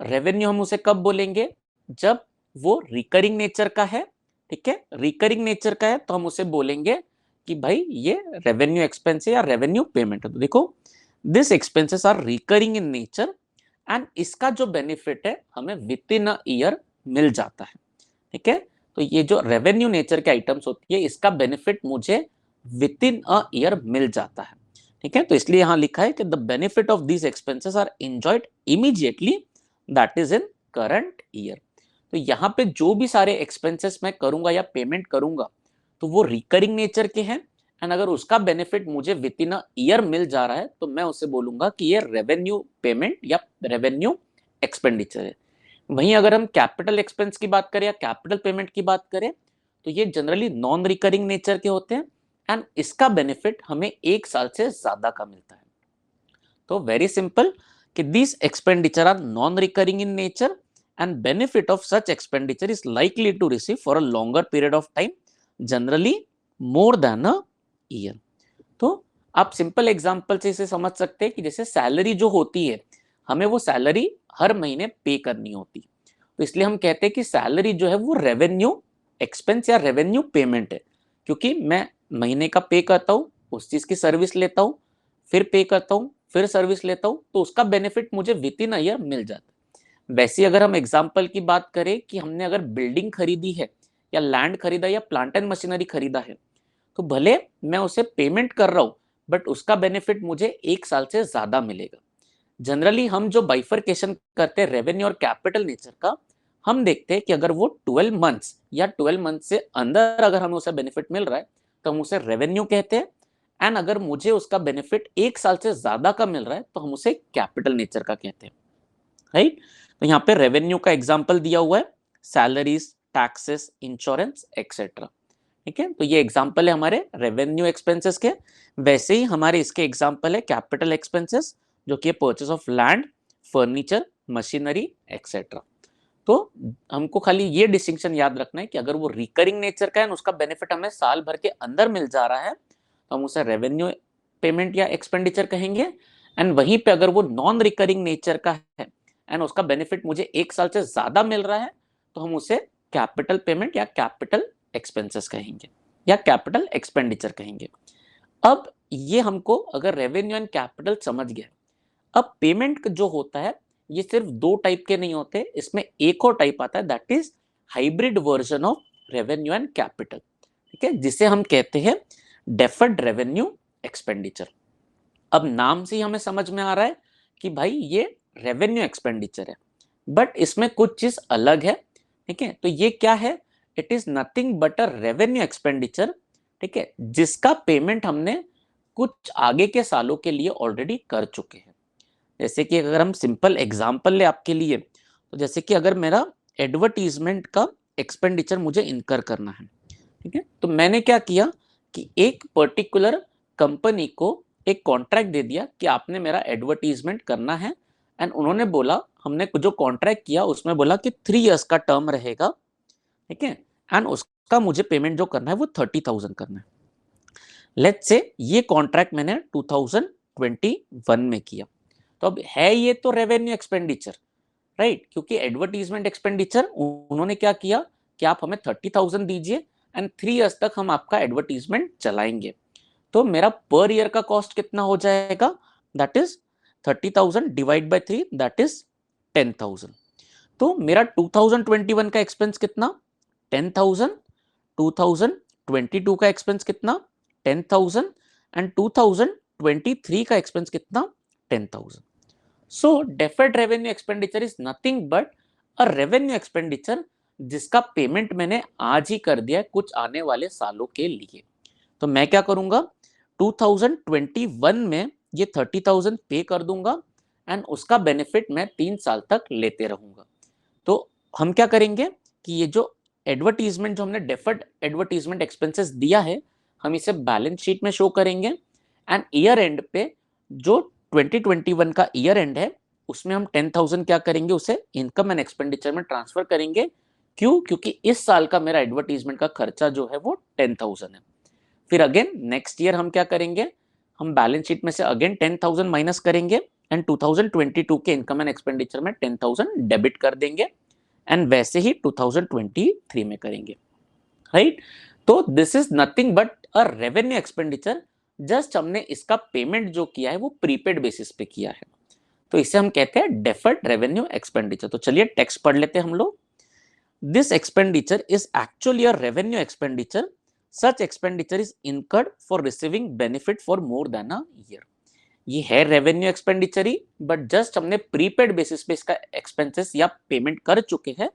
A: रेवेन्यू हम उसे कब बोलेंगे, जब वो रिकरिंग नेचर का है, ठीक है। रिकरिंग नेचर का है तो हम उसे बोलेंगे कि भाई ये रेवेन्यू एक्सपेंस है या रेवेन्यू पेमेंट है। तो देखो, this expenses are recurring in nature and इसका जो बेनिफिट है हमें विद इन अ ईयर मिल जाता है, ठीक है। तो ये जो रेवेन्यू नेचर के आइटम्स होती है इसका बेनिफिट मुझे विद इन अ ईयर मिल जाता है, ठीक है। तो इसलिए यहां लिखा है कि the benefit of these expenses are enjoyed immediately, that is in current year. तो यहाँ पे जो भी सारे एक्सपेंसेस मैं करूंगा या पेमेंट करूंगा तो वो रिकरिंग नेचर के हैं, एंड अगर उसका बेनिफिट मुझे विद इन अ ईयर मिल जा रहा है तो मैं उसे बोलूंगा कि ये रेवेन्यू पेमेंट या रेवेन्यू एक्सपेंडिचर है। वहीं अगर हम कैपिटल एक्सपेंस की बात करें या कैपिटल पेमेंट की बात करें तो ये जनरली नॉन रिकरिंग नेचर के होते हैं, एंड इसका बेनिफिट हमें 1 साल से ज्यादा का मिलता है। तो वेरी सिंपल कि this expenditure are non recurring in nature and benefit of such expenditure is likely to receive for a longer period of time, generally more than a year. तो आप सिंपल एग्जांपल से इसे समझ सकते हैं कि जैसे सैलरी जो होती है, हमें वो सैलरी हर महीने पे करनी होती, तो इसलिए हम कहते हैं कि सैलरी जो है वो रेवेन्यू एक्सपेंस या रेवेन्यू पेमेंट है, क्योंकि मैं महीने का पे करता हूँ, उस चीज की सर्विस लेता हूँ, फिर पे करता हूँ, फिर सर्विस लेता हूँ, तो उसका बेनिफिट मुझे विद इन अ ईयर मिल जाता है। वैसे अगर हम एग्जाम्पल की बात करें कि हमने अगर बिल्डिंग खरीदी है या लैंड खरीदा या प्लांट एंड मशीनरी खरीदा है, तो भले मैं उसे पेमेंट कर रहा हूं, बट उसका बेनिफिट मुझे 1 साल से ज्यादा मिलेगा। जनरली हम जो बाइफरकेशन करते हैं रेवेन्यू और कैपिटल नेचर का, हम देखते हैं कि अगर वो 12 मंथ्स या 12 मंथ से अंदर अगर हमें उसे बेनिफिट मिल रहा है तो हम उसे रेवेन्यू कहते हैं, एंड अगर मुझे उसका बेनिफिट 1 साल से ज्यादा का मिल रहा है तो हम उसे कैपिटल नेचर का कहते हैं, राइट। तो यहाँ पे रेवेन्यू का एग्जाम्पल दिया हुआ है, सैलरीज, टैक्सेस, इंश्योरेंस एक्सेट्रा। ठीक है, तो ये एग्जाम्पल है हमारे रेवेन्यू एक्सपेंसेस के। वैसे ही हमारे इसके एग्जाम्पल है कैपिटल एक्सपेंसेस, जो कि purchase of land, furniture, machinery etcetera. तो हमको खाली ये डिस्टिंक्शन याद रखना है कि अगर वो रिकरिंग नेचर का है, उसका बेनिफिट हमें साल भर के अंदर मिल जा रहा है, तो हम उसे रेवेन्यू पेमेंट या एक्सपेंडिचर कहेंगे। एंड वहीं पे अगर वो नॉन रिकरिंग नेचर का है एंड उसका बेनिफिट मुझे 1 साल से ज्यादा मिल रहा है, तो हम उसे कैपिटल पेमेंट या कैपिटल एक्सपेंसेस कहेंगे या कैपिटल एक्सपेंडिचर कहेंगे। अब ये हमको अगर रेवेन्यू एंड कैपिटल समझ गया, अब पेमेंट जो होता है ये सिर्फ 2 टाइप के नहीं होते, इसमें एक और टाइप आता है, that is hybrid version of revenue and capital. ठीक है, जिसे हम कहते हैं डेफर्ड रेवेन्यू एक्सपेंडिचर। अब नाम से ही हमें समझ में आ रहा है कि भाई ये रेवेन्यू एक्सपेंडिचर है, बट इसमें कुछ चीज अलग है। ठीक है, तो ये क्या है, it is nothing but a revenue expenditure, ठीक है, जिसका पेमेंट हमने कुछ आगे के सालों के लिए ऑलरेडी कर चुके हैं। जैसे कि अगर हम सिंपल एग्जांपल ले आपके लिए, तो जैसे कि अगर मेरा एडवर्टीजमेंट का एक्सपेंडिचर मुझे इनकर करना है, ठीक है, तो मैंने क्या किया कि एक पर्टिकुलर कंपनी को एक कॉन्ट्रैक्ट दे दिया कि आपने मेरा एडवर्टीजमेंट करना है, एंड उन्होंने बोला, हमने जो कॉन्ट्रैक्ट किया उसमें बोला कि 3 इयर्स का टर्म रहेगा, ठीक है, एंड उसका मुझे पेमेंट जो करना है वो 30,000 करना है। लेट्स से ये कॉन्ट्रैक्ट मैंने 2021 में किया, तो अब है ये तो रेवेन्यू एक्सपेंडिचर, राइट, क्योंकि एडवर्टीजमेंट एक्सपेंडिचर उन्होंने क्या किया कि आप हमें 30,000 दीजिए एंड 3 इयर्स तक हम आपका एडवर्टीजमेंट चलाएंगे। तो मेरा पर ईयर का कॉस्ट कितना हो जाएगा, that is 30,000 divide by 3, that is 10,000। तो मेरा 2021 का एक्सपेंस कितना, 10,000, 2022 का एक्सपेंस कितना, 10,000, एंड 2023 का एक्सपेंस कितना, 10,000। So deferred revenue expenditure is nothing but a revenue expenditure जिसका पेमेंट मैंने आज ही कर दिया है कुछ आने वाले सालों के लिए। तो मैं क्या करूंगा, 2021 में ये 30,000 पे कर दूंगा एंड उसका बेनिफिट मैं 3 साल तक लेते रहूंगा। तो हम क्या करेंगे कि ये जो एडवर्टीजमेंट जो हमने डेफर्ड एडवर्टीजमेंट एक्सपेंसेस दिया है, हम इसे बैलेंस शीट में शो करेंगे, एंड ईयर एंड पे जो 2021 का ईयर एंड है उसमें हम 10,000 क्या करेंगे, उसे इनकम एंड एक्सपेंडिचर में ट्रांसफर करेंगे। क्यों, क्योंकि इस साल का मेरा एडवर्टीजमेंट का खर्चा जो है वो 10,000 है। फिर अगेन नेक्स्ट ईयर हम क्या करेंगे, हम बैलेंस शीट में से अगेन 10,000 माइनस करेंगे एंड 2022 के इनकम एंड एक्सपेंडिचर में 10,000 डेबिट कर देंगे, एंड वैसे ही 2023 में करेंगे, राइट। तो this is nothing but a revenue expenditure, just हमने इसका पेमेंट जो किया है वो प्रीपेड बेसिस पे किया है, तो इसे हम कहते हैं डेफर्ड रेवेन्यू एक्सपेंडिचर। तो चलिए टेक्स्ट पढ़ लेते हैं हम लोग। This expenditure is actually a revenue expenditure, such expenditure is incurred for receiving benefit for more than a year. ये है revenue expenditure he, but just हमने प्रीपेड बेसिस पे इसका एक्सपेंसेस या पेमेंट कर चुके हैं,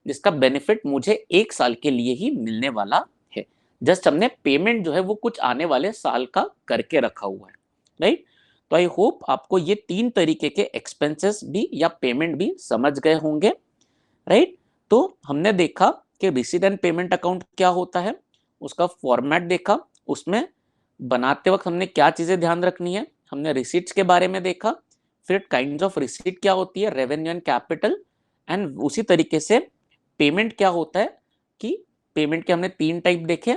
A: जिसका बेनिफिट मुझे 1 साल के लिए ही मिलने वाला है। जस्ट हमने पेमेंट जो है वो कुछ आने वाले साल का करके रखा हुआ है, राइट। तो आई होप आपको ये 3 तरीके के एक्सपेंसेस भी या पेमेंट भी समझ गए होंगे, राइट। तो हमने देखा कि रिसीट एंड पेमेंट अकाउंट क्या होता है, उसका फॉर्मेट देखा, उसमें बनाते वक्त हमने क्या चीजें ध्यान रखनी है, हमने रिसीट्स के बारे में देखा, फिर काइंड्स ऑफ रिसीट क्या होती है, रेवेन्यू एंड कैपिटल, एंड उसी तरीके से पेमेंट क्या होता है कि पेमेंट के हमने 3 टाइप देखे,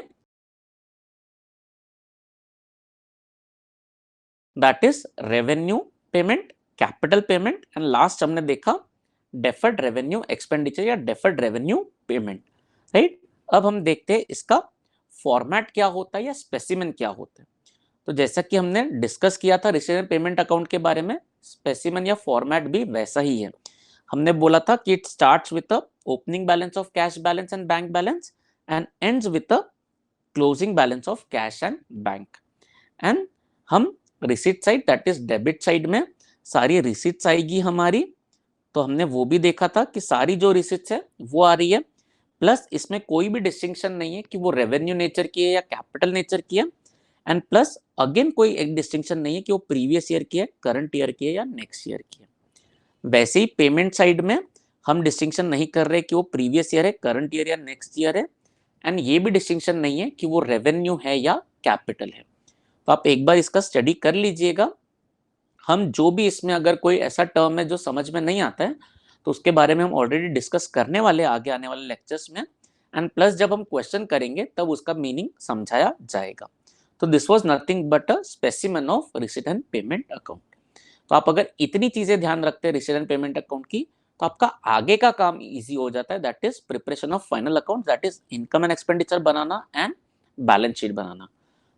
A: that is revenue payment, capital payment, and last हमने देखा डेफर्ड रेवेन्यू एक्सपेंडिचर या डेफर्ड रेवेन्यू पेमेंट, राइट। अब हम देखते हैं इसका फॉर्मेट क्या होता है या स्पेसिमेन क्या होता है। तो जैसा कि हमने डिस्कस किया था रिसीट एंड पेमेंट अकाउंट के बारे में, स्पेसिमेन या फॉर्मेट भी वैसा ही है। हमने बोला था कि it starts with a opening balance of cash balance and bank balance and ends with a closing balance of cash and bank. And हम receipt side that is debit side में सारी रिसीट्स आएगी हमारी, तो हमने वो भी देखा था कि सारी जो रिसीट्स है वो आ रही है, प्लस इसमें कोई भी डिस्टिंक्शन नहीं है कि वो रेवेन्यू नेचर की है या कैपिटल नेचर की है, एंड प्लस अगेन कोई एक डिस्टिंक्शन नहीं है कि वो प्रीवियस ईयर की है, करंट ईयर की है या नेक्स्ट ईयर की है। वैसे ही पेमेंट साइड में हम डिस्टिंक्शन नहीं कर रहे कि वो प्रीवियस ईयर है, करंट ईयर या नेक्स्ट ईयर है, एंड ये भी डिस्टिंक्शन नहीं है कि वो रेवेन्यू है या कैपिटल है। तो आप एक बार इसका स्टडी कर लीजिएगा। हम जो भी इसमें अगर कोई ऐसा टर्म है जो समझ में नहीं आता है तो उसके बारे में हम ऑलरेडी डिस्कस करने वाले आगे आने वाले लेक्चर्स में, एंड प्लस जब हम क्वेश्चन करेंगे तब उसका मीनिंग समझाया जाएगा। तो this was nothing but a specimen of receipt and payment account. तो आप अगर इतनी चीजें ध्यान रखते हैं रिसीट एंड पेमेंट अकाउंट की, तो आपका आगे का काम इजी हो जाता है, that is preparation of final account, that is income and expenditure बनाना एंड बैलेंस शीट बनाना।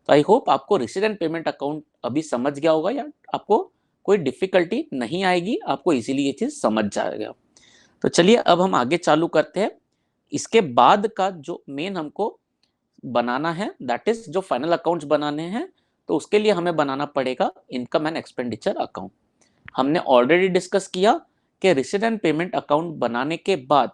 A: तो आई होप आपको रिसीट एंड पेमेंट अकाउंट अभी समझ गया होगा, या आपको कोई डिफिकल्टी नहीं आएगी, आपको इजीली ये चीज समझ जाएगा। तो चलिए अब हम आगे चालू करते हैं। इसके बाद का जो मेन हमको बनाना है दैट इज जो फाइनल अकाउंट्स बनाने हैं, तो उसके लिए हमें बनाना पड़ेगा इनकम एंड एक्सपेंडिचर अकाउंट। हमने ऑलरेडी डिस्कस किया कि रिसीट एंड पेमेंट अकाउंट बनाने के बाद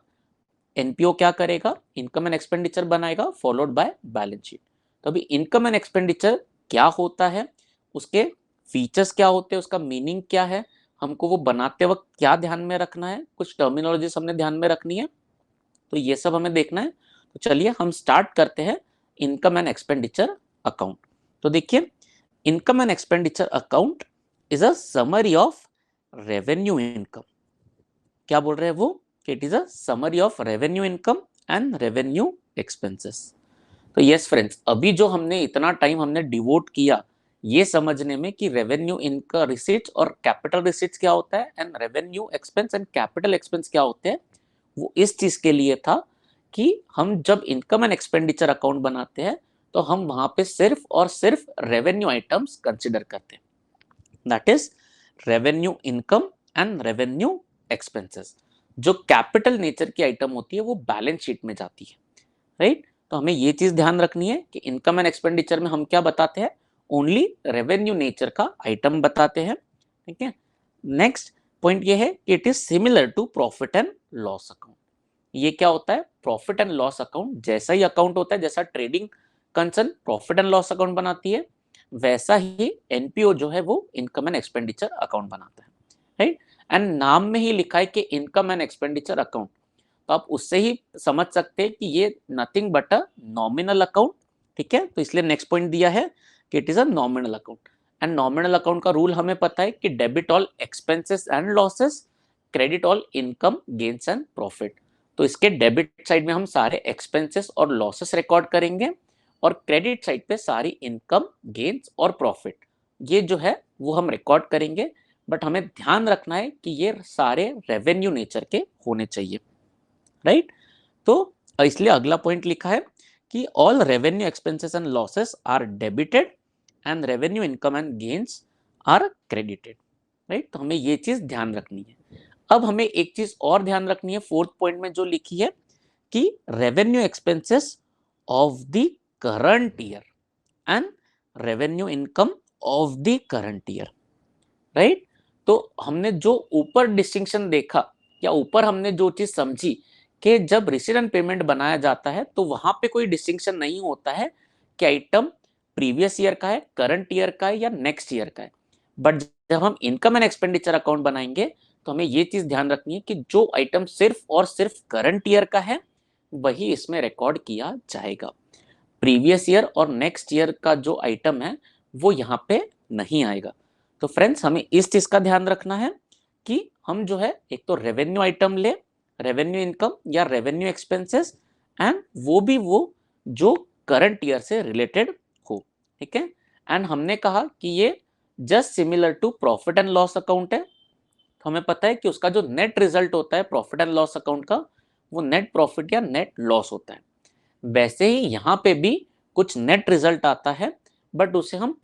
A: एनपीओ क्या करेगा, इनकम एंड एक्सपेंडिचर बनाएगा फॉलोड बाय बैलेंस शीट। तो अभी इनकम एंड एक्सपेंडिचर क्या होता है, उसके फीचर्स क्या होते हैं, उसका मीनिंग क्या है, हमको वो बनाते वक्त क्या ध्यान में रखना है, कुछ टर्मिनोलॉजीज हमने ध्यान में रखनी है, तो ये सब हमें देखना है। तो चलिए हम स्टार्ट करते हैं इनकम एंड एक्सपेंडिचर अकाउंट। तो देखिए income and expenditure account is a summary of revenue income. क्या बोल रहे हैं वो, it is a summary of revenue income and revenue expenses. तो यस फ्रेंड्स, अभी जो हमने इतना टाइम हमने डिवोट किया ये समझने में कि रेवेन्यू इनका रिसीट्स और कैपिटल रिसीट्स क्या होता है and revenue expense and capital expense क्या होते हैं, वो इस चीज के लिए था कि हम जब इनकम एंड एक्सपेंडिचर अकाउंट बनाते हैं तो हम वहां पे सिर्फ और सिर्फ रेवेन्यू आइटम्स कंसिडर करते हैं, that is revenue income and revenue expenses. जो कैपिटल नेचर की आइटम होती है वो बैलेंस शीट में जाती है, राइट। तो हमें ये चीज ध्यान रखनी है कि इनकम एंड एक्सपेंडिचर में हम क्या बताते हैं, ओनली रेवेन्यू नेचर का आइटम बताते हैं, ठीक है। नेक्स्ट पॉइंट ये है कि it is similar to profit and loss account. ये क्या होता है, प्रॉफिट एंड लॉस अकाउंट जैसा ही अकाउंट होता है, जैसा trading concern profit and loss account बनाती है, वैसा ही एनपीओ जो है वो इनकम एंड एक्सपेंडिचर अकाउंट बनाता है, राइट। एंड नाम में ही लिखा है कि इनकम एंड एक्सपेंडिचर अकाउंट, तो आप उससे ही समझ सकते हैं कि ये nothing but a nominal account, ठीक है। तो इसलिए नेक्स्ट पॉइंट दिया है कि it is a nominal account. And nominal account का रूल हमें पता है कि debit all expenses and losses, credit all income gains and profit. तो इसके डेबिट साइड में हम सारे एक्सपेंसेस और लॉसेस रिकॉर्ड करेंगे, और क्रेडिट साइड पे सारी इनकम गेन्स और प्रॉफिट ये जो है वो हम रिकॉर्ड करेंगे, बट हमें ध्यान रखना है कि ये सारे रेवेन्यू नेचर के होने चाहिए, राइट। तो इसलिए अगला पॉइंट लिखा है कि all revenue expenses and losses are debited and revenue income and gains are credited, right. तो हमें ये चीज ध्यान रखनी है। अब हमें एक चीज और ध्यान रखनी है फोर्थ पॉइंट में जो लिखी है कि revenue expenses of the current year and revenue income of the current year, right. तो हमने जो ऊपर डिस्टिंक्शन देखा या ऊपर हमने जो चीज समझी कि जब रिसीट एंड पेमेंट बनाया जाता है तो वहां पे कोई डिस्टिंक्शन नहीं होता है कि आइटम प्रीवियस ईयर का है, करंट ईयर का है या नेक्स्ट ईयर का है। बट जब हम इनकम एंड एक्सपेंडिचर अकाउंट बनाएंगे तो हमें ये चीज ध्यान रखनी है कि जो आइटम सिर्फ और सिर्फ करंट ईयर का है वही इसमें रिकॉर्ड किया जाएगा। प्रीवियस ईयर और नेक्स्ट ईयर का जो आइटम है वो यहाँ पे नहीं आएगा। तो फ्रेंड्स हमें इस चीज का ध्यान रखना है कि हम जो है एक तो रेवेन्यू आइटम ले, रेवेन्यू इनकम या रेवेन्यू एक्सपेंसेस, एंड वो भी वो जो करंट ईयर से रिलेटेड हो, ठीक है। एंड हमने कहा कि ये just similar to profit and loss account है। तो हमें पता है कि उसका जो नेट रिजल्ट होता है प्रॉफिट एंड लॉस अकाउंट का, वो नेट प्रॉफिट या नेट लॉस होता है। वैसे ही यहाँ पे भी कुछ नेट रिजल्ट आता है, बट उसे हम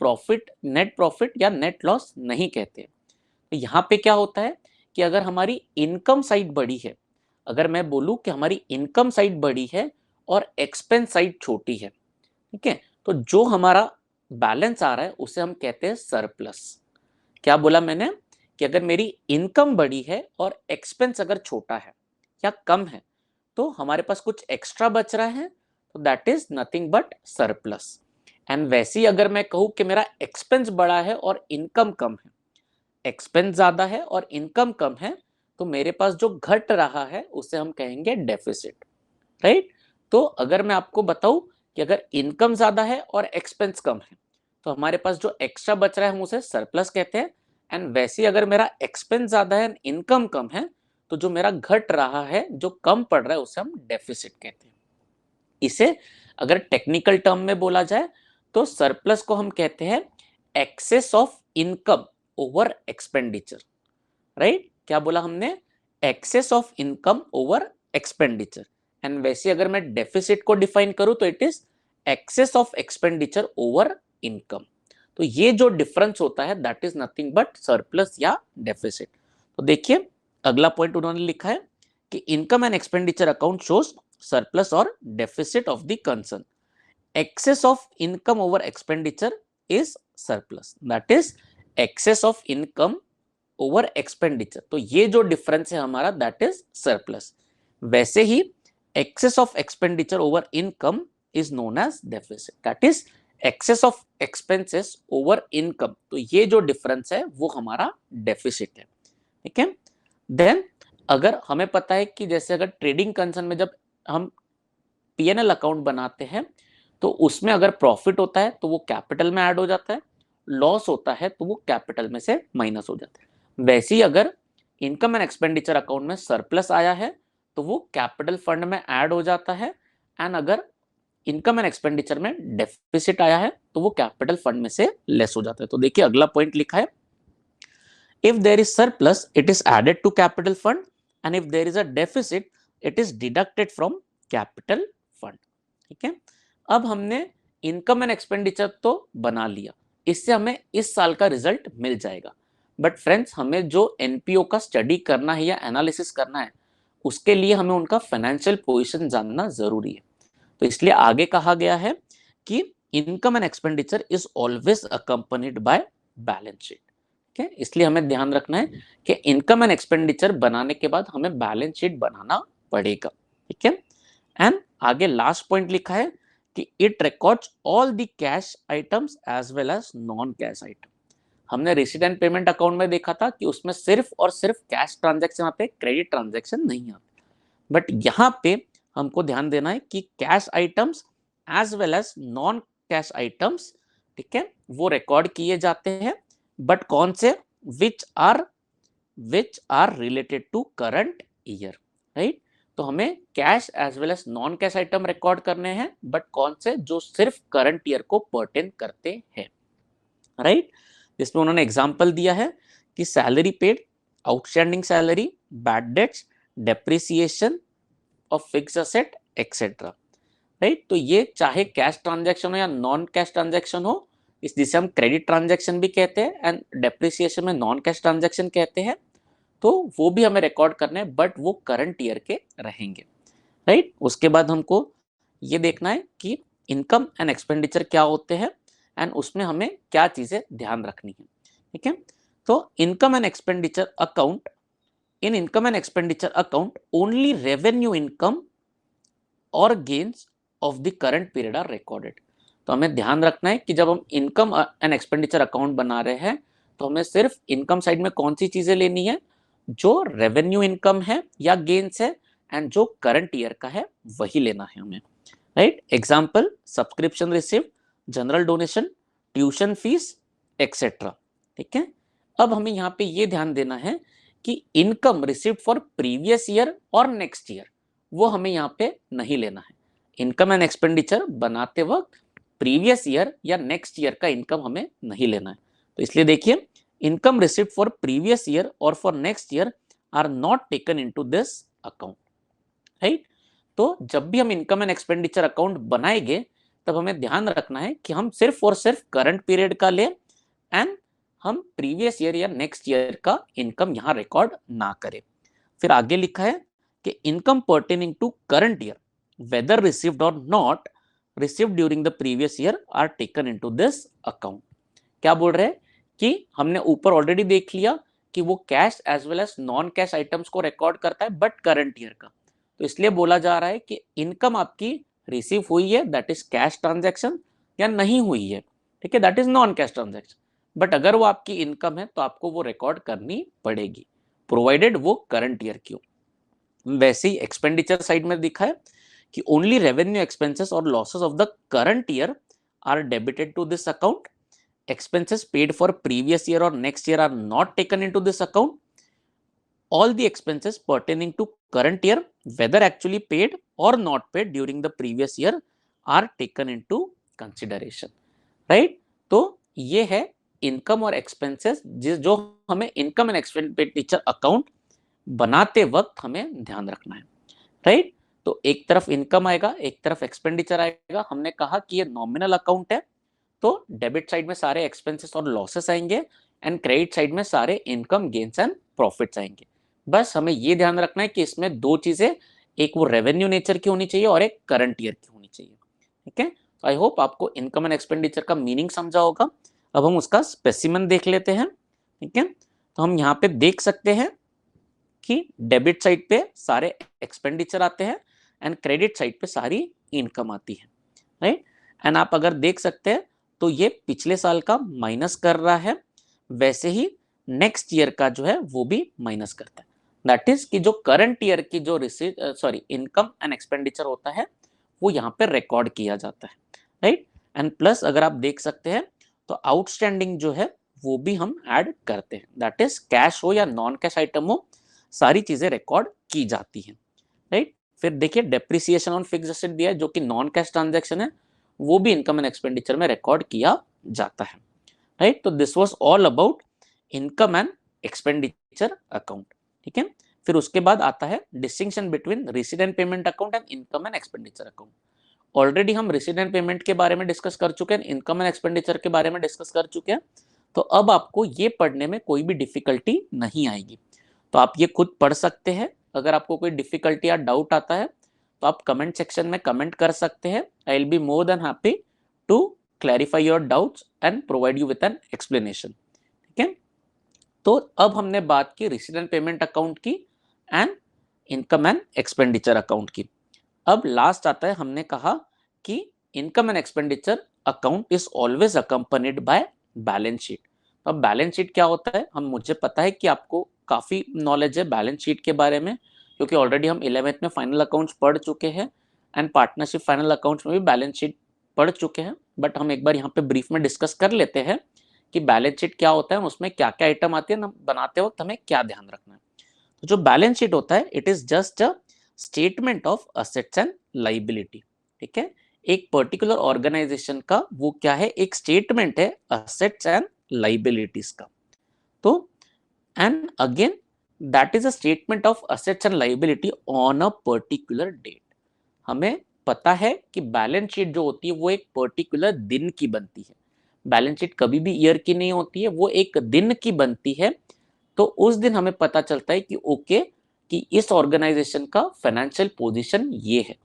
A: नेट प्रॉफिट या नेट लॉस नहीं कहते। तो यहाँ पे क्या होता है कि अगर हमारी इनकम साइड बड़ी है, अगर मैं बोलूं कि हमारी इनकम साइड बड़ी है और एक्सपेंस साइड छोटी है, ठीक है, तो जो हमारा बैलेंस आ रहा है उसे हम कहते हैं सरप्लस। क्या बोला मैंने कि अगर मेरी इनकम बड़ी है और एक्सपेंस अगर छोटा है या कम है, तो हमारे पास कुछ एक्स्ट्रा बच रहा है, तो that is nothing but surplus. And वैसे ही अगर मैं कहूं कि मेरा एक्सपेंस बड़ा है और इनकम कम है, एक्सपेंस ज्यादा है और इनकम कम है, तो मेरे पास जो घट रहा है उसे हम कहेंगे डेफिसिट, राइट। तो अगर मैं आपको बताऊं कि अगर इनकम ज्यादा है और एक्सपेंस कम है, तो हमारे पास जो एक्स्ट्रा बच रहा है हम उसे सरप्लस कहते हैं। एंड वैसे ही अगर मेरा एक्सपेंस ज्यादा है, इनकम कम है, तो जो मेरा घट रहा है, जो कम पड़ रहा है, उसे हम डेफिसिट कहते हैं। इसे अगर टेक्निकल टर्म में बोला जाए तो सरप्लस को हम कहते हैं excess of income over expenditure, right. क्या बोला हमने? Excess of income over expenditure. And वैसे अगर मैं डेफिसिट को डिफाइन करूं तो it is excess of expenditure over income. तो ये जो डिफरेंस होता है that is nothing but surplus या डेफिसिट। तो देखिए अगला पॉइंट उन्होंने लिखा है कि income and expenditure account shows surplus और deficit of the concern. Excess of income over expenditure is surplus, that is excess of income over expenditure. तो ये जो डिफरेंस है हमारा दैट इज सरप्लस। वैसे ही excess of expenditure over income is known as deficit, that is excess of expenses over income. तो ये जो डिफरेंस है वो हमारा डेफिसिट है, ठीक है। देन अगर हमें पता है कि जैसे अगर ट्रेडिंग कंसर्न में जब हम पीएनएल अकाउंट बनाते हैं तो उसमें अगर प्रॉफिट होता है तो वो कैपिटल में ऐड हो जाता है, लॉस होता है तो वो कैपिटल में से माइनस हो जाता है। वैसे ही अगर इनकम एंड एक्सपेंडिचर अकाउंट में सरप्लस आया है तो वो कैपिटल फंड में ऐड हो जाता है, एंड अगर इनकम एंड एक्सपेंडिचर में डेफिसिट आया है तो वो कैपिटल फंड में से लेस हो जाता है। तो देखिए अगला पॉइंट लिखा है, if there is surplus it is added to capital fund, and if there is a deficit it is deducted from capital fund, ठीक है। अब हमने इनकम एंड एक्सपेंडिचर तो बना लिया, इससे हमें इस साल का रिजल्ट मिल जाएगा। बट फ्रेंड्स हमें जो एनपीओ का स्टडी करना है या एनालिसिस करना है, उसके लिए हमें उनका फाइनेंशियल पोजीशन जानना जरूरी है। तो इसलिए आगे कहा गया है कि income and expenditure is always accompanied by balance sheet, ठीक है। इसलिए हमें ध्यान रखना है कि इनकम एंड एक्सपेंडिचर बनाने के बाद हमें बैलेंस शीट बनाना पड़ेगा, ठीक है। एंड आगे लास्ट पॉइंट लिखा है कि it records all the cash items as well as non cash item. हमने रिसीट एंड पेमेंट अकाउंट में देखा था कि उसमें सिर्फ और सिर्फ कैश ट्रांजैक्शन आते, क्रेडिट ट्रांजैक्शन नहीं आते। बट यहाँ पे हमको ध्यान देना है कि cash items as well as non cash items, ठीक है, वो रिकॉर्ड किए जाते हैं। बट कौन से? Which are related to current year, right. तो हमें cash as well as non cash item record करने हैं, बट कौन से? जो सिर्फ करंट ईयर को पर्टेन करते हैं, राइट। जिसमें उन्होंने एग्जांपल दिया है कि salary paid, outstanding salary, bad debts, depreciation of fix asset etcetera, right. तो ये चाहे कैश ट्रांजैक्शन हो या नॉन कैश ट्रांजैक्शन हो, इस जिसे हम क्रेडिट ट्रांजैक्शन भी कहते हैं, एंड डेप्रिसिएशन में नॉन कैश ट्रांजैक्शन कहते हैं, तो वो भी हमें रिकॉर्ड करने हैं, बट वो करंट ईयर के रहेंगे, राइट। उसके बाद हमको ये देखना है कि इनकम एंड एक्सपेंडिचर क्या होते हैं, एंड उसमें हमें क्या चीजें ध्यान रखनी है, ठीक है। तो income and expenditure account, in income and expenditure account only revenue income और gains of the current period are recorded. तो हमें ध्यान रखना है कि जब हम इनकम एंड एक्सपेंडिचर अकाउंट बना रहे हैं तो हमें सिर्फ इनकम साइड में कौन सी चीजें लेनी है? जो रेवेन्यू इनकम है या गेन्स है, एंड जो करंट ईयर का है वही लेना है हमें, right. Example subscription receipt, general donation, tuition fees etcetera. ठीक है। अब हमें यहाँ पे ये ध्यान देना है कि income receipt for previous year और नेक्स्ट ईयर वो हमें यहाँ पे नहीं लेना है। इनकम एंड एक्सपेंडिचर बनाते वक्त प्रीवियस ईयर या नेक्स्ट ईयर का इनकम हमें नहीं लेना है। तो इसलिए देखिए, income receipt for previous year और for next year are not taken into this account, right. तो जब भी हम इनकम एंड एक्सपेंडिचर अकाउंट बनाएंगे तब हमें ध्यान रखना है कि हम सिर्फ और सिर्फ करंट पीरियड का लें एंड हम प्रीवियस ईयर या नेक्स्ट ईयर का इनकम यहां रिकॉर्ड ना करें। फिर आगे लिखा है कि income pertaining to current year whether received और not received during the previous year are taken into this account. क्या बोल रहे हैं कि हमने ऊपर ऑलरेडी देख लिया कि वो cash as well as non cash items को रिकॉर्ड करता है बट करंट ईयर का। तो इसलिए बोला जा रहा है कि इनकम आपकी रिसीव हुई है दैट इज कैश ट्रांजैक्शन या नहीं हुई है, ठीक है, that is non cash transaction. But अगर वो आपकी इनकम है तो आपको वो रिकॉर्ड करनी पड़ेगी प्रोवाइडेड वो करंट ईयर की हो। वैसे ही एक्सपेंडिचर साइड में दिखा है कि ओनली रेवेन्यू एक्सपेंसेस और losses of the current year are debited to this account. Expenses paid for previous year or next year are not taken into this account. All the expenses pertaining to current year, whether actually paid or not paid during the previous year, are taken into consideration. Right? तो ये है income और expenses जो हमें income and expenditure account बनाते वक्त हमें ध्यान रखना है। राइट। तो एक तरफ इनकम आएगा, एक तरफ एक्सपेंडिचर आएगा। हमने कहा कि ये नॉमिनल अकाउंट है तो डेबिट साइड में सारे एक्सपेंसेस और लॉसेस आएंगे एंड क्रेडिट साइड में सारे इनकम गेन्स एंड प्रॉफिट्स आएंगे। बस हमें ये ध्यान रखना है कि इसमें दो चीजें, एक वो रेवेन्यू नेचर की होनी चाहिए और एक करंट ईयर की होनी चाहिए। ठीक है। आई होप आपको इनकम एंड एक्सपेंडिचर का मीनिंग समझा होगा। अब हम उसका स्पेसिमेन देख लेते हैं। ठीक है। तो हम यहाँ पे देख सकते हैं कि डेबिट साइड पे सारे एक्सपेंडिचर आते हैं एंड क्रेडिट साइड पे सारी इनकम आती है, राइट। एंड आप अगर देख सकते हैं तो ये पिछले साल का माइनस कर रहा है, वैसे ही नेक्स्ट ईयर का जो है वो भी माइनस करता है। दैट इज कि जो करंट ईयर की जो इनकम एंड एक्सपेंडिचर होता है वो यहाँ पे रिकॉर्ड किया जाता है, राइट। एंड प्लस अगर आप देख सकते हैं तो आउटस्टैंडिंग जो है वो भी हम ऐड करते हैं। दैट इज कैश हो या नॉन कैश आइटम हो, सारी चीजें रिकॉर्ड की जाती हैं, राइट। फिर देखिए डेप्रिसिएशन ऑन फिक्स्ड एसेट दिया है जो कि नॉन कैश ट्रांजैक्शन है, वो भी इनकम एंड एक्सपेंडिचर में रिकॉर्ड किया जाता है, राइट। तो this was all about income and expenditure account. ठीक है। फिर उसके बाद आता है distinction between receipt and payment account and income and expenditure account. Already हम रिसीट एंड पेमेंट के बारे में डिस्कस कर चुके हैं, इनकम एंड एक्सपेंडिचर के बारे में डिस्कस कर चुके हैं। तो अब आपको ये पढ़ने में कोई भी डिफिकल्टी नहीं आएगी। तो आप ये खुद पढ़ सकते हैं। अगर आपको कोई डिफिकल्टी या डाउट आता है तो आप कमेंट सेक्शन में कमेंट कर सकते हैं। I will be more than happy to clarify your doubts and provide you with an explanation. ठीक है। तो अब हमने बात की रिसीट एंड पेमेंट अकाउंट की and income and expenditure account की। अब लास्ट आता है, हमने कहा कि income and expenditure account is always accompanied by balance sheet. अब बैलेंस शीट क्या होता है, मुझे पता है कि आपको काफी नॉलेज है बैलेंस शीट के बारे में, क्योंकि ऑलरेडी हम 11th में फाइनल अकाउंट्स पढ़ चुके हैं एंड पार्टनरशिप फाइनल अकाउंट्स में भी बैलेंस शीट पढ़ चुके हैं। बट हम एक बार यहाँ पे ब्रीफ में डिस्कस कर लेते हैं कि बैलेंस शीट क्या होता है, उसमें क्या क्या आइटम आती है, बनाते वक्त हमें क्या ध्यान रखना है। तो जो बैलेंस शीट होता है it is just a statement of assets and liability. ठीक है। एक पर्टिकुलर ऑर्गेनाइजेशन का वो क्या है, एक स्टेटमेंट है असेट्स एंड लाइबिलिटीज का। तो and again that is a statement of assets and liability on a particular date. हमें पता है कि बैलेंस शीट जो होती है वो एक पर्टिकुलर दिन की बनती है। बैलेंस शीट कभी भी ईयर की नहीं होती है, वो एक दिन की बनती है। तो उस दिन हमें पता चलता है कि ओके कि इस ऑर्गेनाइजेशन का फाइनेंशियल पोजीशन ये है,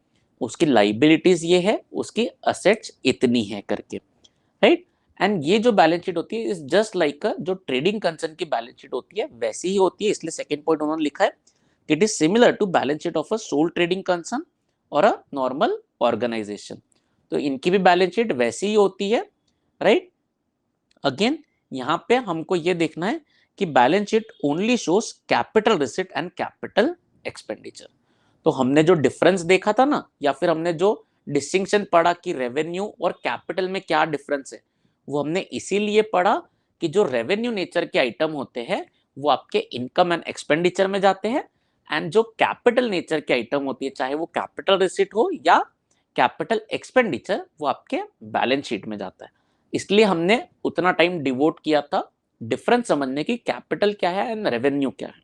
A: उसकी लाइबिलिटीज ये है, उसकी असेट्स इतनी है करके, राइट। एंड ये जो बैलेंस शीट होती है इज जस्ट लाइक जो ट्रेडिंग कंसर्न की बैलेंस शीट होती है वैसी ही होती है। इसलिए सेकंड पॉइंट उन्होंने लिखा है it is similar to balance sheet of a sole trading concern और अ नॉर्मल ऑर्गेनाइजेशन। तो इनकी भी बैलेंस शीट वैसी ही होती है, राइट। अगेन यहाँ पे हमको ये देखना है कि balance sheet only shows capital receipt and capital expenditure. तो हमने जो डिफरेंस देखा था ना, या फिर हमने जो डिस्टिंक्शन पढ़ा कि रेवेन्यू और कैपिटल में क्या डिफरेंस है, वो हमने इसीलिए पढ़ा कि जो रेवेन्यू नेचर के आइटम होते हैं वो आपके इनकम एंड एक्सपेंडिचर में जाते हैं, एंड जो कैपिटल नेचर के आइटम होती है, चाहे वो कैपिटल रिसीट हो या कैपिटल एक्सपेंडिचर, वो आपके बैलेंस शीट में जाता है। इसलिए हमने उतना टाइम डिवोट किया था डिफरेंस समझने की, कैपिटल क्या है एंड रेवेन्यू क्या है।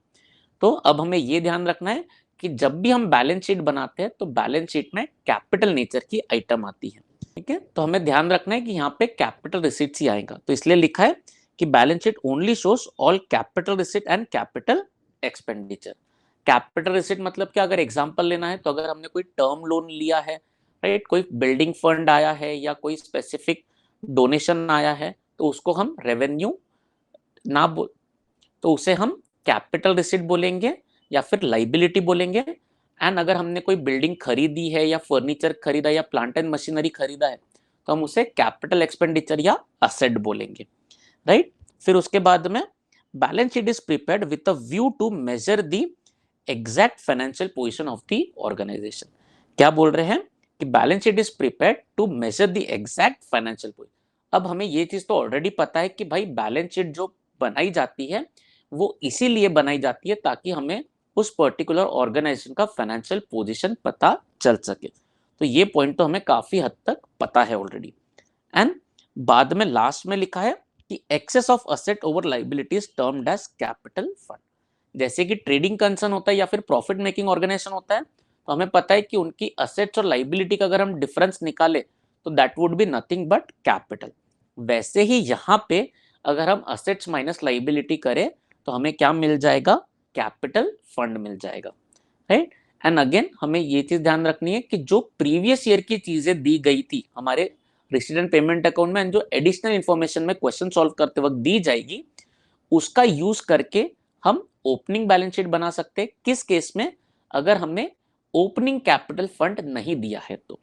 A: तो अब हमें ये ध्यान रखना है कि जब भी हम बैलेंस शीट बनाते हैं तो बैलेंस शीट में कैपिटल नेचर की आइटम आती है, ठीक है। तो हमें ध्यान रखना है कि यहाँ पे कैपिटल रिसीट्स ही आएगा, तो इसलिए लिखा है कि balance sheet only shows all capital receipt and capital expenditure. Capital receipt मतलब क्या, अगर एग्जांपल लेना है तो अगर हमने कोई टर्म लोन लिया है, राइट, कोई बिल्डिंग फंड आया है या कोई स्पेसिफिक डोनेशन आया है, तो उसको हम रेवेन्यू ना बोल, तो उसे हम कैपिटल रिसीट बोलेंगे या फिर लाइबिलिटी बोलेंगे। एंड अगर हमने कोई बिल्डिंग खरीदी है या फर्नीचर खरीदा या प्लांट एंड मशीनरी खरीदा है तो हम उसे कैपिटल एक्सपेंडिचर या असेट बोलेंगे, राइट। फिर उसके बाद में balance sheet is prepared with a view to measure the exact financial position of the organisation. क्या बोल रहे हैं कि balance sheet is prepared to measure the exact financial position. अब हमें ये चीज तो ऑलरेडी पता है कि भाई बैलेंस शीट जो बनाई जाती है वो इसीलिए बनाई जाती है ताकि हमें उस पर्टिकुलर ऑर्गेनाइजेशन का फाइनेंशियल पोजीशन पता चल सके। तो ये पॉइंट तो हमें काफी हद तक पता है ऑलरेडी। एंड बाद में लास्ट में लिखा है कि excess of asset over liabilities termed as capital fund. जैसे कि ट्रेडिंग कंसर्न होता है या फिर प्रॉफिट मेकिंग ऑर्गेनाइजेशन होता है, तो हमें पता है कि उनकी असेट्स और लाइबिलिटी का अगर हम डिफरेंस निकाले तो that would be nothing but capital. वैसे ही यहाँ पे अगर हम असेट्स माइनस लाइबिलिटी करें तो हमें क्या मिल जाएगा, कैपिटल फंड मिल जाएगा, राइट। एंड अगेन हमें ये चीज ध्यान रखनी है कि जो प्रीवियस ईयर की चीजें दी गई थी हमारे रेसिडेंट पेमेंट अकाउंट में, जो एडिशनल इंफॉर्मेशन में क्वेश्चन सॉल्व करते वक्त दी जाएगी, उसका यूज करके हम ओपनिंग बैलेंस शीट बना सकते हैं। किस केस में, अगर हमें ओपनिंग कैपिटल फंड नहीं दिया है तो।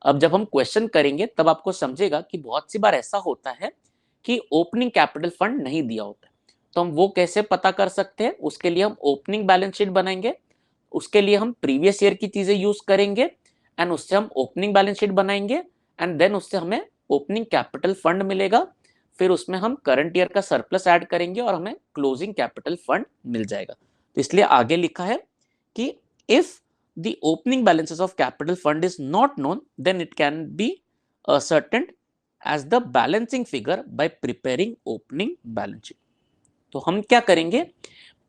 A: अब जब हम क्वेश्चन करेंगे तब आपको समझेगा कि बहुत सी बार ऐसा होता है कि ओपनिंग कैपिटल फंड नहीं दिया होता है, तो हम वो कैसे पता कर सकते हैं, उसके लिए हम ओपनिंग बैलेंस शीट बनाएंगे, उसके लिए हम प्रीवियस ईयर की चीजें यूज करेंगे एंड उससे हम ओपनिंग बैलेंस शीट बनाएंगे एंड देन उससे हमें ओपनिंग कैपिटल फंड मिलेगा। फिर उसमें हम करंट ईयर का सरप्लस ऐड करेंगे और हमें क्लोजिंग कैपिटल फंड मिल जाएगा। तो इसलिए आगे लिखा है कि if the opening balances of capital fund is not known, then it can be ascertained as the balancing figure by preparing opening balance sheet। तो हम क्या करेंगे,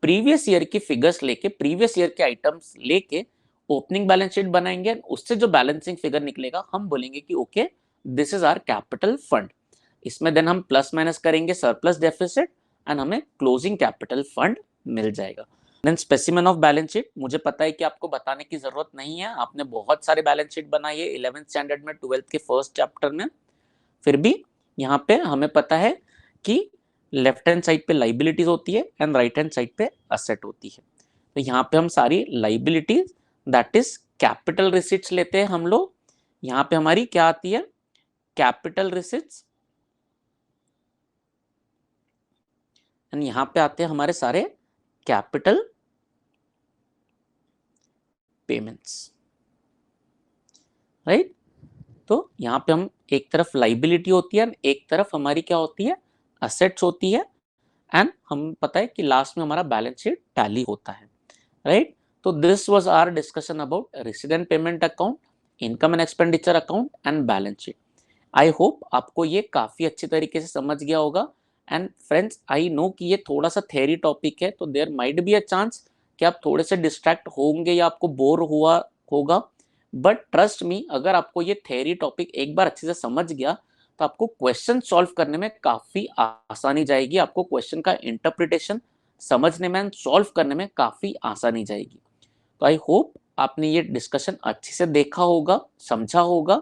A: प्रीवियस ईयर की फिगर्स लेके, प्रीवियस ईयर के आइटम्स लेके ओपनिंग बैलेंस शीट बनाएंगे, उससे जो बैलेंसिंग फिगर निकलेगा हम बोलेंगे कि okay this is our capital fund. इसमें देन हम प्लस माइनस करेंगे सरप्लस डेफिसिट एंड हमें क्लोजिंग कैपिटल फंड मिल जाएगा। Then specimen of balance sheet, मुझे पता है कि आपको बताने की जरूरत नहीं है, आपने बहुत सारे बैलेंस शीट बनाई है 11th स्टैंडर्ड में, 12th के फर्स्ट चैप्टर में। फिर भी यहाँ पे हमें पता है कि लेफ्ट हैंड साइड पे लाइबिलिटीज होती है एंड राइट हैंड साइड पे असेट होती है। तो यहाँ पे हम सारी liabilities that is capital receipts लेते हैं हम लोग। यहाँ पे हमारी क्या आती है, कैपिटल रिसीट्स, एंड यहाँ पे आते हैं हमारे सारे कैपिटल पेमेंट्स, राइट। तो यहाँ पे हम एक तरफ लाइबिलिटी होती है, एक तरफ हमारी क्या होती है, असेट्स होती है, एंड हम पता है कि लास्ट में हमारा बैलेंस शीट टैली होता है, राइट। तो this was our discussion about resident payment account, income and expenditure account and balance sheet. I hope आपको ये काफी अच्छी तरीके से समझ गया होगा। एंड फ्रेंड्स, आई नो कि ये थोड़ा सा थेरी टॉपिक है, तो there might be a chance कि आप थोड़े से डिस्ट्रैक्ट होंगे या आपको बोर हुआ होगा, बट ट्रस्ट मी, अगर आपको ये थेरी टॉपिक एक बार अच्छे से समझ गया तो आपको क्वेश्चन सॉल्व करने में काफी आसानी जाएगी, आपको क्वेश्चन का इंटरप्रिटेशन समझने में एंड सॉल्व करने में काफी आसानी जाएगी। तो आई होप आपने ये डिस्कशन अच्छे से देखा होगा, समझा होगा।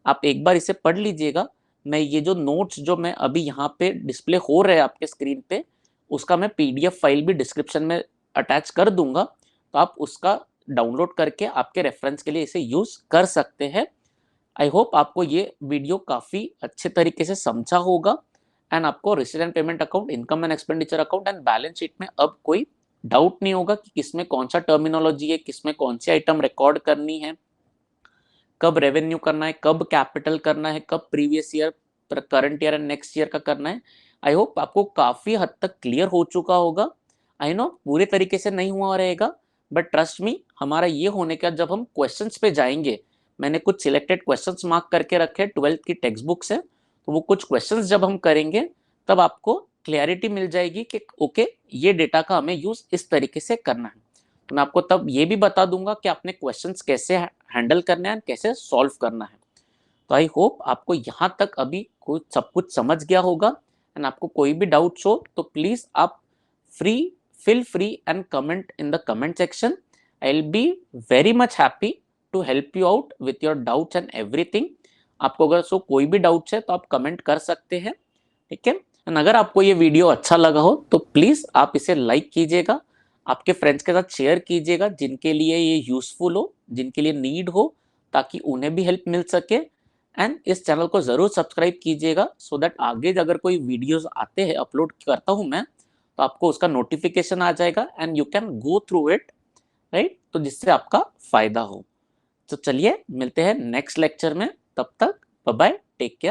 A: आप एक बार इसे पढ़ लीजिएगा। मैं ये जो नोट्स जो मैं अभी यहाँ पे डिस्प्ले हो रहे हैं आपके स्क्रीन पे, उसका मैं पीडीएफ फाइल भी डिस्क्रिप्शन में अटैच कर दूंगा, तो आप उसका डाउनलोड करके आपके रेफरेंस के लिए इसे यूज कर सकते हैं। आई होप आपको ये वीडियो काफी अच्छे तरीके से समझा होगा एंड आपको resident payment account, income and expenditure account and balance sheet में अब कोई डाउट नहीं होगा कि किसमें कौन सा टर्मिनोलॉजी है, किसमें कौन सी आइटम रिकॉर्ड करनी है, कब रेवेन्यू करना है, कब कैपिटल करना है, कब previous year, current year and next year का करना है। आई होप आपको काफी हद तक क्लियर हो चुका होगा। आई नो पूरे तरीके से नहीं हुआ रहेगा, बट ट्रस्ट मी, हमारा ये होने का जब हम क्वेश्चंस पे जाएंगे, मैंने कुछ सिलेक्टेड क्वेश्चंस मार्क करके रखे 12th की टेक्स्ट बुक से, तो वो कुछ क्वेश्चंस जब हम करेंगे तब आपको क्लैरिटी मिल जाएगी कि ओके ये डेटा का हमें यूज इस तरीके से करना है। तो मैं आपको तब ये भी बता दूंगा कि आपने क्वेश्चंस कैसे हैंडल करना है, कैसे सॉल्व करना है। तो आई होप आपको यहाँ तक अभी कुछ सब कुछ समझ गया होगा। एंड आपको कोई भी डाउट्स हो तो प्लीज आप feel free and comment in the comment section. I'll be very much happy to help you out with your doubts and everything. आपको अगर सो कोई भी डाउट्स है तो आप कमेंट कर सकते हैं, ठीक है। एंड अगर आपको ये वीडियो अच्छा लगा हो तो प्लीज आप इसे लाइक कीजिएगा, आपके फ्रेंड्स के साथ शेयर कीजिएगा जिनके लिए ये यूजफुल हो, जिनके लिए नीड हो, ताकि उन्हें भी हेल्प मिल सके। एंड इस चैनल को जरूर सब्सक्राइब कीजिएगा सो दैट आगे अगर कोई वीडियोस आते हैं, अपलोड करता हूं मैं, तो आपको उसका नोटिफिकेशन आ जाएगा and you can go through it, right, तो जिससे आपका फायदा हो। तो चलिए मिलते हैं नेक्स्ट लेक्चर में, तब तक बाय बाय, टेक केयर।